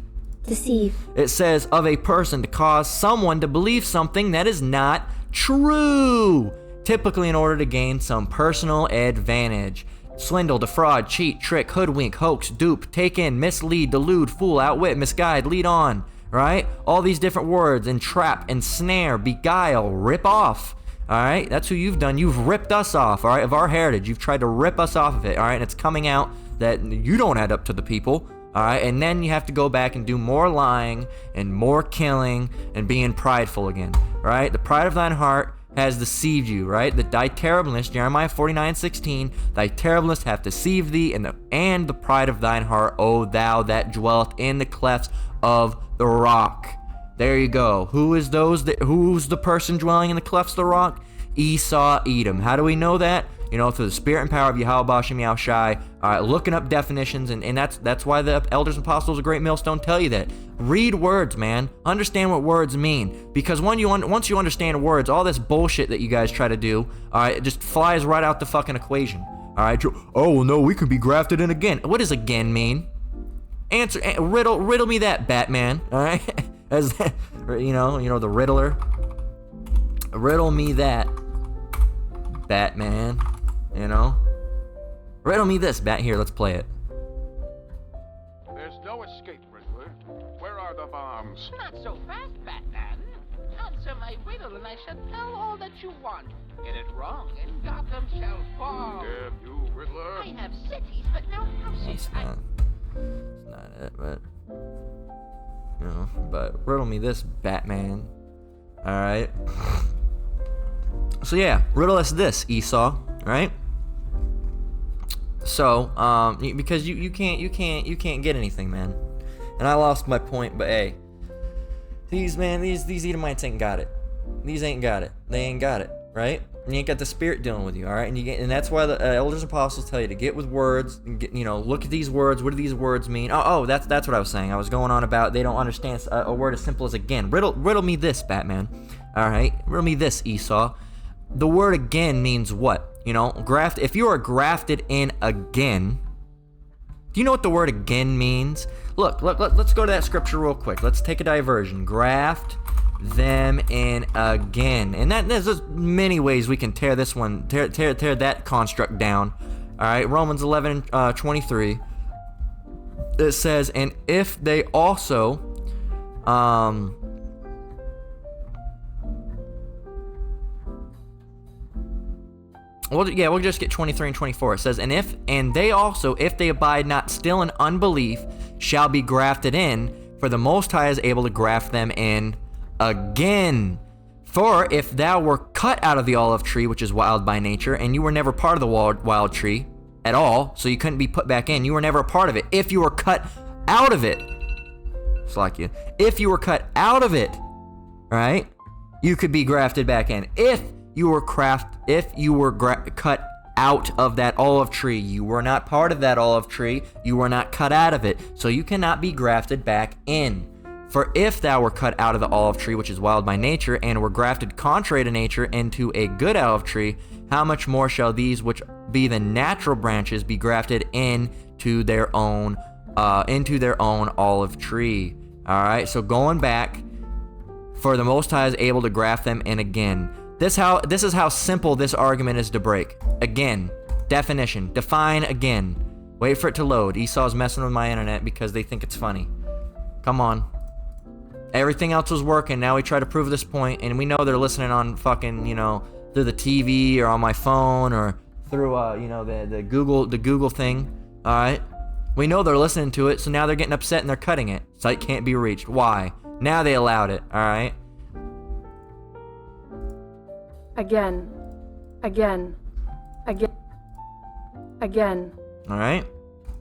It says of a person to cause someone to believe something that is not true, typically in order to gain some personal advantage. Swindle, defraud, cheat, trick, hoodwink, hoax, dupe, take in, mislead, delude, fool, outwit, misguide, lead on, right? All these different words, entrap, ensnare, beguile, rip off, all right? That's who you've done. You've ripped us off, all right, of our heritage. You've tried to rip us off of it, all right? And it's coming out that you don't add up to the people, all right? And then you have to go back and do more lying and more killing and being prideful again, right? The pride of thine heart has deceived you, right? Thy terribleness, Jeremiah 49:16, thy terribleness hath deceived thee, and the pride of thine heart, O thou that dwelleth in the clefts of the rock. There you go. Who's the person dwelling in the clefts of the rock? Esau, Edom. How do we know that? Through the spirit and power of Yahweh Bashem Yahushai, looking up definitions, and that's why the elders and apostles of Great Millstone tell you that. Read words, man. Understand what words mean, because once you understand words, all this bullshit that you guys try to do, it just flies right out the fucking equation. All right. Oh well, no, we can be grafted in again. What does again mean? Riddle me that, Batman. All right, as the Riddler. Riddle me that, Batman. Riddle me this, Bat. Here, let's play it. There's no escape, Riddler. Where are the bombs? Not so fast, Batman. Answer my riddle and I shall tell all that you want. Get it wrong and Gotham shall fall. Damn you, Riddler. I have cities, but no houses. It's not it, but but riddle me this, Batman. All right. So yeah, riddle us this, Esau. Right? So, because you can't get anything, man. And I lost my point, but hey, these Edomites ain't got it. These ain't got it. They ain't got it, right? And you ain't got the spirit dealing with you, all right? And that's why the elders and apostles tell you to get with words. And look at these words. What do these words mean? That's what I was saying. I was going on about they don't understand a word as simple as again. Riddle me this, Batman. All right, riddle me this, Esau. The word again means what? Graft. If you are grafted in again, do you know what the word again means? Look, let's go to that scripture real quick. Let's take a diversion. Graft them in again. And there's just many ways we can tear that construct down. All right, Romans 11:23. It says, and if they also we'll just get 23 and 24. It says, and they also, if they abide not still in unbelief, shall be grafted in, for the Most High is able to graft them in again For if thou were cut out of the olive tree, which is wild by nature, and you were never part of the wild tree at all, so you couldn't be put back in, you were never a part of it. If you were cut out of it, it's like you. If you were cut out of it, right, you could be grafted back in. If you were cut out of that olive tree, you were not part of that olive tree, you were not cut out of it, so you cannot be grafted back in. For if thou were cut out of the olive tree, which is wild by nature, and were grafted contrary to nature into a good olive tree, how much more shall these which be the natural branches be grafted into their own olive tree? All right, so going back, for the Most High is able to graft them in again. This is how simple this argument is to break. Again, definition, define again. Wait for it to load. Esau's messing with my internet because they think it's funny. Come on. Everything else was working. Now we try to prove this point, and we know they're listening on fucking, through the TV or on my phone or through, the Google thing. All right. We know they're listening to it, so now they're getting upset and they're cutting it. Site can't be reached. Why? Now they allowed it. All right. Again. All right.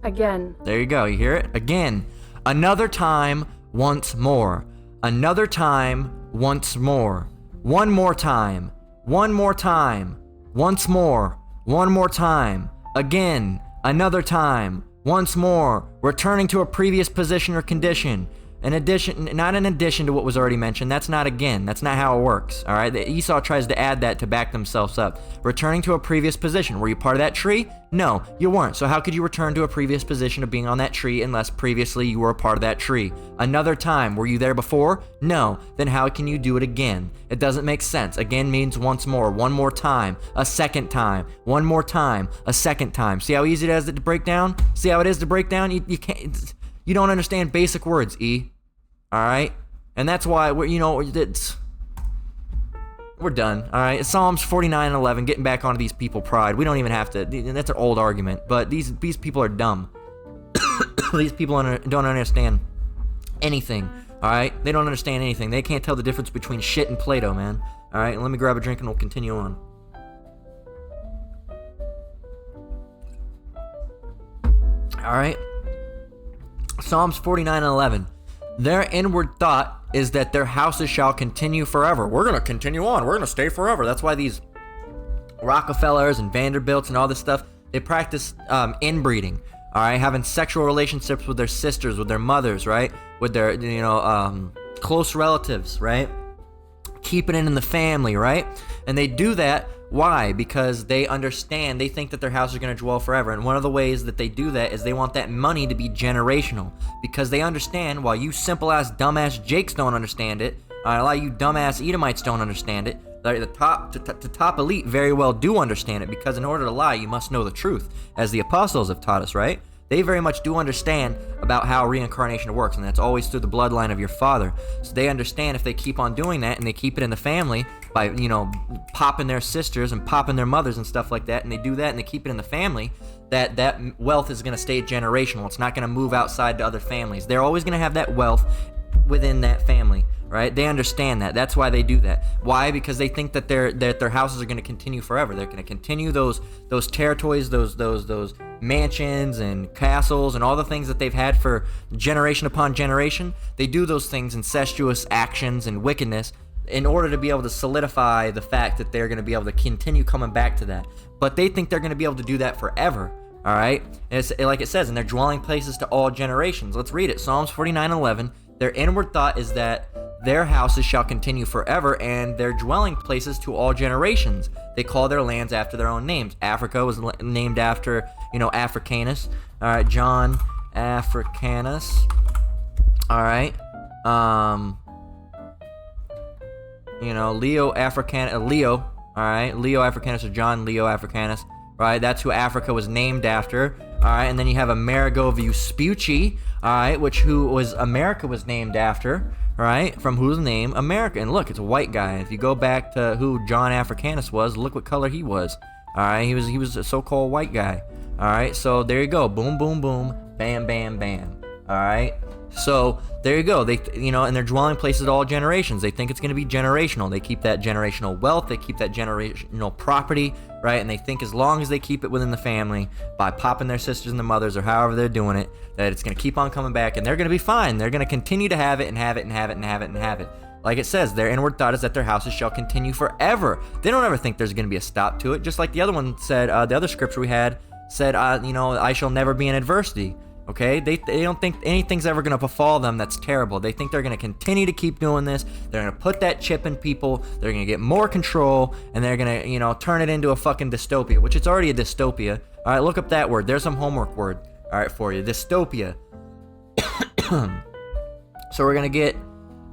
Again. There you go. You hear it? Again. Another time, once more. Another time, once more. One more time. One more time. Once more. One more time. Again. Another time. Once more. Returning to a previous position or condition. Not in addition to what was already mentioned. That's not again. That's not how it works. All right. Esau tries to add that to back themselves up. Returning to a previous position. Were you part of that tree? No, you weren't. So how could you return to a previous position of being on that tree unless previously you were a part of that tree? Another time. Were you there before? No. Then how can you do it again? It doesn't make sense. Again means once more. One more time. A second time. One more time. A second time. See how easy it is to break down? See how it is to break down? You can't. You don't understand basic words, E. All right, and that's why we're done. All right, it's Psalms 49:11. Getting back onto these people pride. We don't even have to. That's an old argument, but these people are dumb. These people don't understand anything. All right, they don't understand anything. They can't tell the difference between shit and Play-Doh, man. All right, let me grab a drink and we'll continue on. All right, Psalms 49:11. Their inward thought is that their houses shall continue forever. We're going to continue on. We're going to stay forever. That's why these Rockefellers and Vanderbilts and all this stuff, they practice inbreeding, all right? Having sexual relationships with their sisters, with their mothers, right? With their, close relatives, right? Keeping it in the family, right? And they do that. Why? Because they understand, they think that their house is going to dwell forever. And one of the ways that they do that is they want that money to be generational. Because they understand, while you simple-ass, dumbass Jakes don't understand it, a lot of you dumbass Edomites don't understand it, the top elite very well do understand it. Because in order to lie, you must know the truth. As the apostles have taught us, right? They very much do understand about how reincarnation works, and that's always through the bloodline of your father. So they understand if they keep on doing that and they keep it in the family by, popping their sisters and popping their mothers and stuff like that, and they do that and they keep it in the family, that wealth is going to stay generational. It's not going to move outside to other families. They're always going to have that wealth within that family, right? They understand that. That's why they do that. Why? Because they think that their houses are going to continue forever. They're going to continue those territories, those mansions and castles and all the things that they've had for generation upon generation. They do those things, incestuous actions and wickedness, in order to be able to solidify the fact that they're going to be able to continue coming back to that. But they think they're going to be able to do that forever. All right? And it's like it says, in their dwelling places to all generations. Let's read it. Psalms 49:11. Their inward thought is that their houses shall continue forever, and their dwelling places to all generations. They call their lands after their own names. Africa was named after, Africanus. All right, John Africanus. All right. Leo Africanus. Leo. All right, Leo Africanus or John Leo Africanus. Right, that's who Africa was named after. All right, and then you have Amerigo Vespucci. All right, America was named after. Right, from whose name? America. And look, it's a white guy. If you go back to who John Africanus was, look what color he was. All right, he was a so-called white guy. All right, so there you go. Boom, boom, boom. Bam, bam, bam. All right. So there you go. They, and their dwelling place is all generations. They think it's going to be generational. They keep that generational wealth. They keep that generational property, right? And they think as long as they keep it within the family by popping their sisters and their mothers or however they're doing it, that it's going to keep on coming back and they're going to be fine. They're going to continue to have it and have it and have it and have it and have it. Like it says, their inward thought is that their houses shall continue forever. They don't ever think there's going to be a stop to it. Just like the other one said, the other scripture we had said, I shall never be in adversity. Okay, they don't think anything's ever going to befall them that's terrible. They think they're going to continue to keep doing this. They're going to put that chip in people. They're going to get more control, and they're going to, turn it into a fucking dystopia, which it's already a dystopia. All right, look up that word. There's some homework word, all right, for you. Dystopia. So we're going to get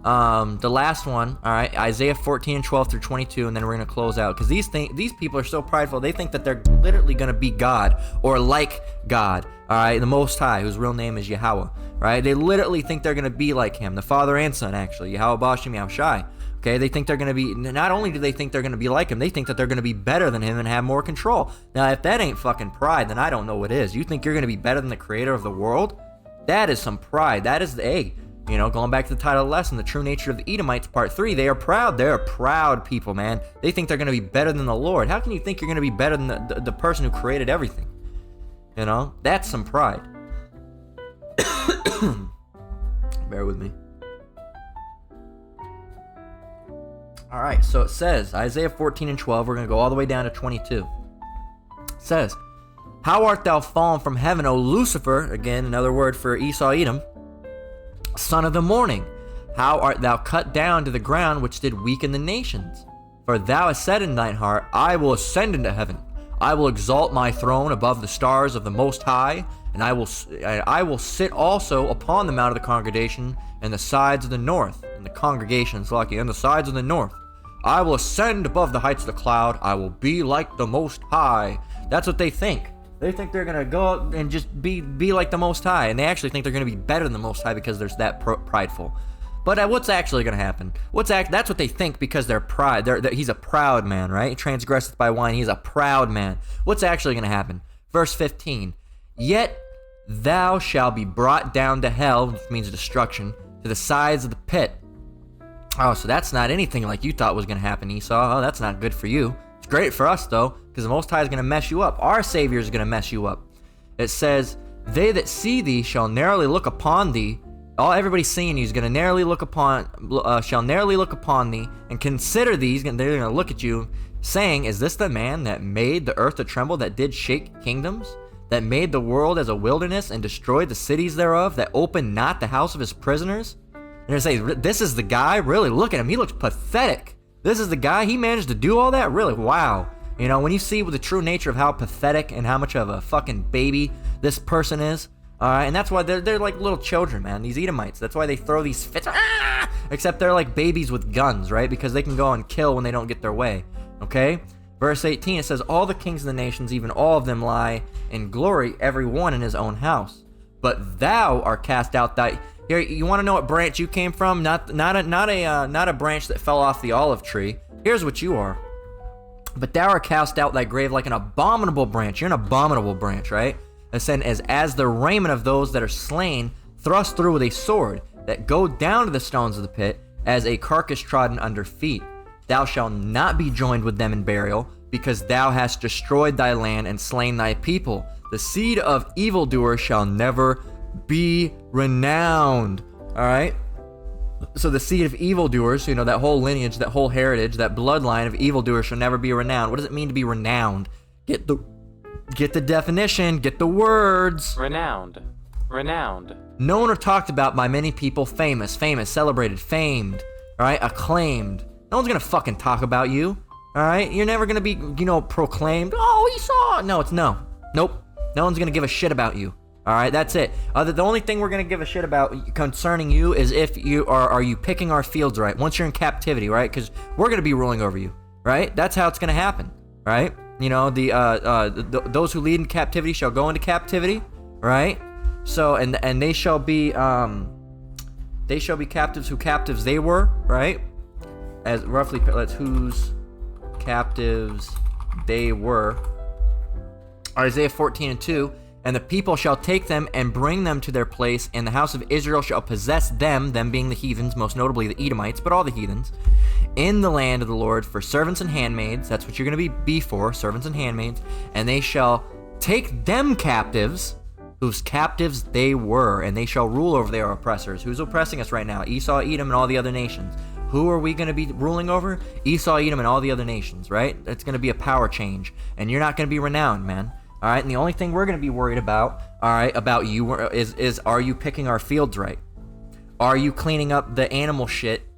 the last one, all right, Isaiah 14:12 through 22, and then we're going to close out, because these people are so prideful. They think that they're literally going to be God or like God, all right, the Most High, whose real name is Yahweh, right? They literally think they're going to be like him, the Father and Son, actually, Yahweh Bashim Yahushai. Okay, they think they're going to be, not only do they think they're going to be like him, they think that they're going to be better than him and have more control. Now, if that ain't fucking pride, then I don't know what is. You think you're going to be better than the creator of the world? That is some pride. That is going back to the title of the lesson, the true nature of the Edomites, part 3. They are proud. They're proud people, man. They think they're going to be better than the Lord. How can you think you're going to be better than the person who created everything? That's some pride. Bear with me. All right, so it says, Isaiah 14:12, we're going to go all the way down to 22. It says, how art thou fallen from heaven, O Lucifer, again, another word for Esau Edom, son of the morning? How art thou cut down to the ground, which did weaken the nations? For thou hast said in thine heart, I will ascend into heaven. I will exalt my throne above the stars of the Most High, and I will sit also upon the mount of the congregation and the sides of the north. And the congregation's lucky, on the sides of the north. I will ascend above the heights of the cloud. I will be like the Most High. That's what they think. They think they're going to go up and just be like the Most High. And they actually think they're going to be better than the Most High because they're that prideful. But what's actually going to happen? That's what they think because they're pride. He's a proud man, right? He transgresseth by wine. He's a proud man. What's actually going to happen? Verse 15. Yet thou shalt be brought down to hell, which means destruction, to the sides of the pit. Oh, so that's not anything like you thought was going to happen, Esau. Oh, that's not good for you. It's great for us, though, because the Most High is going to mess you up. Our Savior is going to mess you up. It says, they that see thee shall narrowly look upon thee. Everybody seeing you is going to narrowly look upon, shall narrowly look upon thee, and consider thee. They're going to look at you, saying, is this the man that made the earth to tremble, that did shake kingdoms, that made the world as a wilderness, and destroyed the cities thereof, that opened not the house of his prisoners? They're going to say, this is the guy? Really? Look at him. He looks pathetic. This is the guy? He managed to do all that? Really? Wow. When you see the true nature of how pathetic and how much of a fucking baby this person is, and that's why they're like little children, man, these Edomites. That's why they throw these fits. Except they're like babies with guns, right? Because they can go and kill when they don't get their way. Okay? Verse 18, it says, all the kings of the nations, even all of them, lie in glory, every one in his own house. But thou art cast out Here, you want to know what branch you came from? Not a branch that fell off the olive tree. Here's what you are. But thou art cast out thy grave like an abominable branch. You're an abominable branch, right? As the raiment of those that are slain, thrust through with a sword, that go down to the stones of the pit, as a carcass trodden under feet. Thou shalt not be joined with them in burial, because thou hast destroyed thy land and slain thy people. The seed of evildoers shall never be renowned. All right? So the seed of evildoers, that whole lineage, that whole heritage, that bloodline of evildoers shall never be renowned. What does it mean to be renowned? Get the definition, get the words. Renowned. Known or talked about by many people, famous, celebrated, famed, all right, acclaimed. No one's gonna fucking talk about you, all right? You're never gonna be, proclaimed. Oh, Esau. Nope. No one's gonna give a shit about you. All right, that's it. The only thing we're going to give a shit about concerning you is if you are you picking our fields right once you're in captivity, right? Because we're going to be ruling over you, right? That's how it's going to happen, right? Those who lead in captivity shall go into captivity, right? So, and they shall be captives who captives they were, right? As roughly, whose captives they were. Isaiah 14:2. And the people shall take them and bring them to their place, and the house of Israel shall possess them being the heathens, most notably the Edomites, but all the heathens, in the land of the Lord for servants and handmaids. That's what you're going to be for, servants and handmaids. And they shall take them captives, whose captives they were, and they shall rule over their oppressors. Who's oppressing us right now? Esau, Edom, and all the other nations. Who are we going to be ruling over? Esau, Edom, and all the other nations, right? It's going to be a power change, and you're not going to be renowned, man. All right, and the only thing we're going to be worried about, all right, about you is are you picking our fields right? Are you cleaning up the animal shit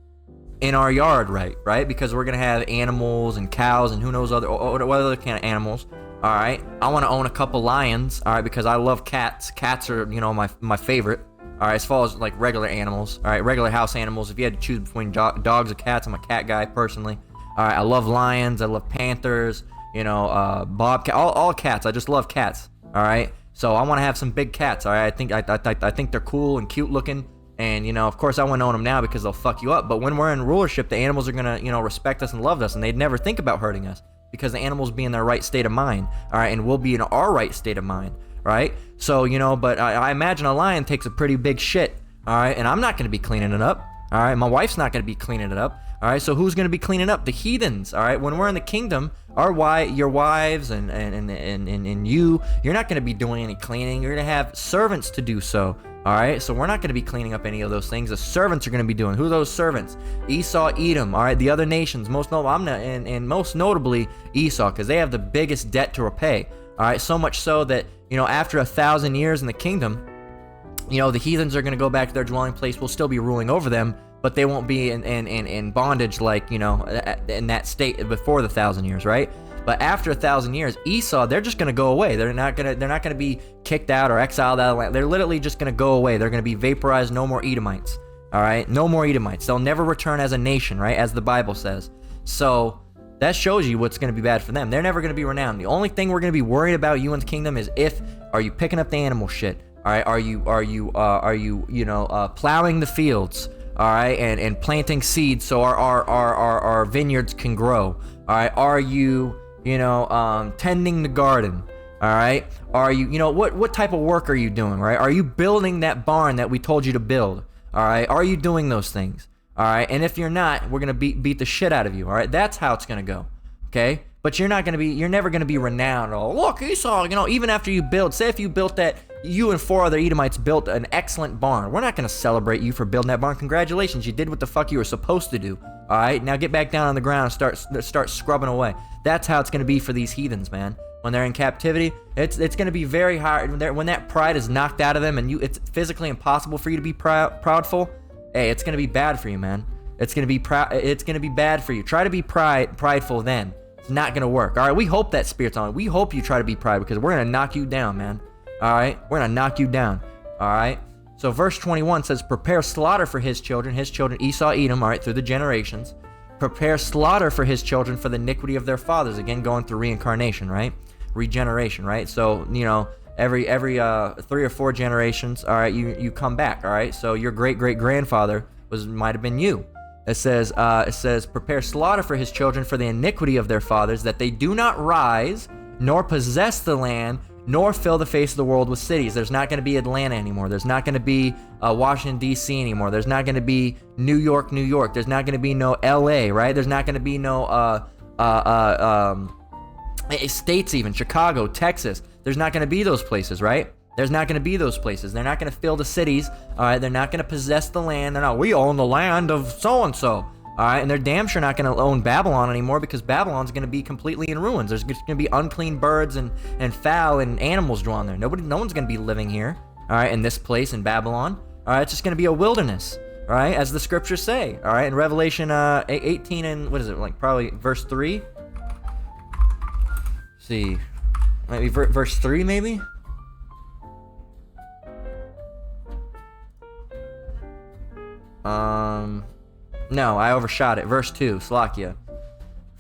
in our yard right? Because we're going to have animals and cows and who knows what other kind of animals, all right? I want to own a couple lions, all right, because I love cats. Cats are, my favorite, all right, as far as, like, regular animals, all right, regular house animals. If you had to choose between dogs or cats, I'm a cat guy, personally. All right, I love lions, I love panthers, bobcat, all cats. I just love cats. All right, so I want to have some big cats. All right, I think they're cool and cute looking, and of course I wouldn't own them now because they'll fuck you up. But when we're in rulership, the animals are gonna respect us and love us, and they'd never think about hurting us because the animals be in their right state of mind. All right, and we'll be in our right state of mind. Right. So but I imagine a lion takes a pretty big shit. All right, and I'm not gonna be cleaning it up. All right, my wife's not gonna be cleaning it up. All right, so who's going to be cleaning up? The heathens. All right, when we're in the kingdom, your wives and you're not going to be doing any cleaning. You're going to have servants to do so. All right, so we're not going to be cleaning up any of those things. The servants are going to be doing. Who are those servants? Esau, Edom. All right, the other nations. Most notably Esau, because they have the biggest debt to repay. All right, so much so that after 1,000 years in the kingdom, the heathens are going to go back to their dwelling place. We'll still be ruling over them, but they won't be in bondage like, in that state before the 1,000 years, right? But after 1,000 years, Esau, they're just gonna go away. They're not gonna be kicked out or exiled out of the land. They're literally just gonna go away. They're gonna be vaporized. No more Edomites. All right, no more Edomites. They'll never return as a nation, right? As the Bible says. So that shows you what's gonna be bad for them. They're never gonna be renowned. The only thing we're gonna be worried about you in the kingdom is are you picking up the animal shit? All right, are you plowing the fields? All right, and planting seeds so our vineyards can grow. All right, are you tending the garden? All right, are you what type of work are you doing? Right, are you building that barn that we told you to build? All right, are you doing those things? All right, and if you're not, we're gonna beat the shit out of you. All right, that's how it's gonna go. Okay, but you're never gonna be renowned. Oh, look, Esau, even after you build, say if you built that. You and 4 other Edomites built an excellent barn. We're not going to celebrate you for building that barn. Congratulations, you did what the fuck you were supposed to do. All right, now get back down on the ground and start scrubbing away. That's how it's going to be for these heathens, man. When they're in captivity, it's going to be very hard. When that pride is knocked out of them and it's physically impossible for you to be proudful. Hey, it's going to be bad for you, man. It's going to be It's going to be bad for you. Try to be prideful then. It's not going to work. All right, we hope that spirit's on. We hope you try to be pride because we're going to knock you down, man. All right, we're gonna knock you down. All right, so verse 21 says, prepare slaughter for his children, Esau, Edom, all right, through the generations. Prepare slaughter for his children for the iniquity of their fathers. Again, going through reincarnation, right? Regeneration, right? So, every 3 or 4 generations, all right, you come back, all right? So your great-great-grandfather might have been you. It says, prepare slaughter for his children for the iniquity of their fathers, that they do not rise, nor possess the land, nor fill the face of the world with cities. There's not going to be Atlanta anymore. There's not going to be Washington, D.C. anymore. There's not going to be New York. There's not going to be no L.A., right? There's not going to be no states even, Chicago, Texas. There's not going to be those places, right? There's not going to be those places. They're not going to fill the cities, all right? They're not going to possess the land. We own the land of so-and-so. All right, and they're damn sure not going to own Babylon anymore because Babylon's going to be completely in ruins. There's just going to be unclean birds and foul and animals dwelling there. No one's going to be living here, all right, in this place in Babylon. All right, it's just going to be a wilderness, all right, as the scriptures say. All right, in Revelation 18 and what is it, like probably verse 3? See, maybe verse 3 maybe? No, I overshot it. Verse 2, Slakia.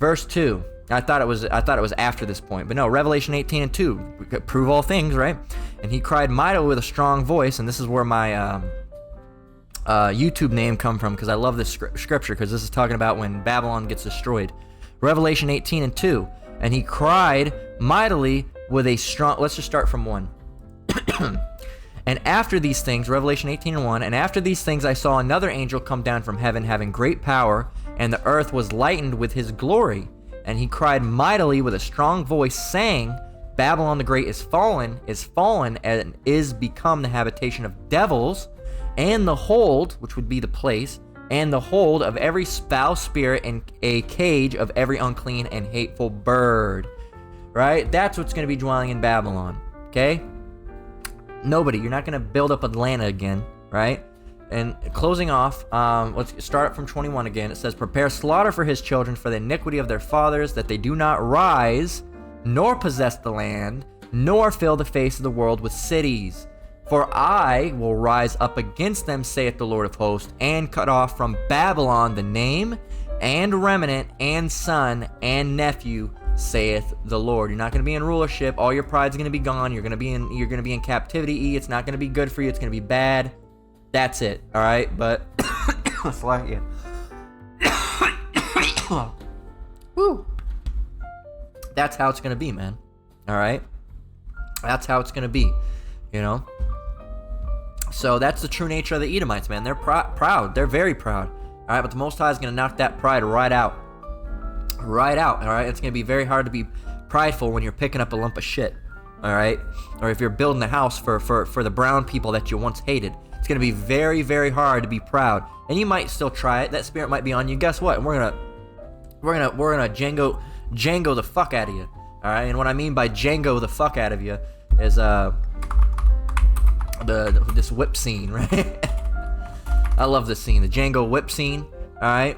Verse 2. I thought it was after this point, but no. Revelation 18 and 2. We could prove all things, right? And he cried mightily with a strong voice, and this is where my YouTube name come from, because I love this scripture, because this is talking about when Babylon gets destroyed. Revelation 18 and 2. And he cried mightily with a strong. Let's just start from 1. And after these things, Revelation 18:1, and after these things I saw another angel come down from heaven having great power, and the earth was lightened with his glory. And he cried mightily with a strong voice, saying, Babylon the Great is fallen, and is become the habitation of devils, and the hold, which would be the place, and the hold of every foul spirit, and a cage of every unclean and hateful bird. Right? That's what's going to be dwelling in Babylon. Okay? Nobody. You're not going to build up Atlanta again, right? And closing off, let's start from 21 again. It says, prepare slaughter for his children for the iniquity of their fathers, that they do not rise, nor possess the land, nor fill the face of the world with cities. For I will rise up against them, saith the Lord of hosts, and cut off from Babylon the name, and remnant, and son, and nephew, saith the Lord. You're not going to be in rulership. All your pride's going to be gone. You're going to be in captivity. It's not going to be good for you. It's going to be bad. That's it. All right, but woo. That's how it's going to be, man. All right, that's how it's going to be. You know. So that's the true nature of the Edomites, man. They're proud. They're very proud. All right, but the Most High is going to knock that pride right out. Right out, all right? It's going to be very hard to be prideful when you're picking up a lump of shit, all right? Or if you're building a house for the brown people that you once hated. It's going to be very, very hard to be proud. And you might still try it. That spirit might be on you. Guess what? We're gonna Django the fuck out of you, all right? And what I mean by Django the fuck out of you is this whip scene, right? I love this scene, the Django whip scene, all right?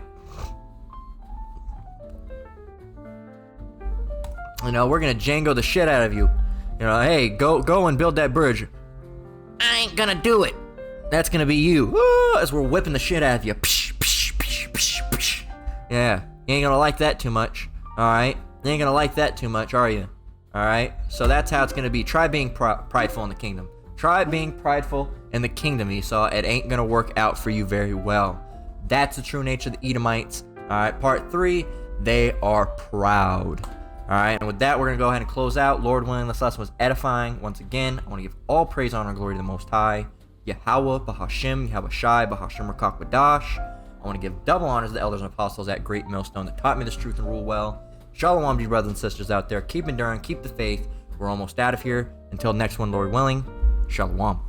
You know, we're gonna Django the shit out of you. You know, hey, go and build that bridge. I ain't gonna do it. That's gonna be you. As we're whipping the shit out of you. Psh, psh, psh, psh, psh. Yeah, you ain't gonna like that too much. Alright? You ain't gonna like that too much, are you? Alright? So that's how it's gonna be. Try being prideful in the kingdom. Try being prideful in the kingdom, Esau. It ain't gonna work out for you very well. That's the true nature of the Edomites. Alright, part 3, they are proud. Alright, and with that, we're going to go ahead and close out. Lord willing, this lesson was edifying. Once again, I want to give all praise, honor, and glory to the Most High. Yahweh, Bahashim, Yahweh Shai, Bahashim Rakak Badash. I want to give double honors to the elders and apostles at Great Millstone that taught me this truth and rule well. Shalom to you brothers and sisters out there. Keep enduring, keep the faith. We're almost out of here. Until next one, Lord willing, Shalom.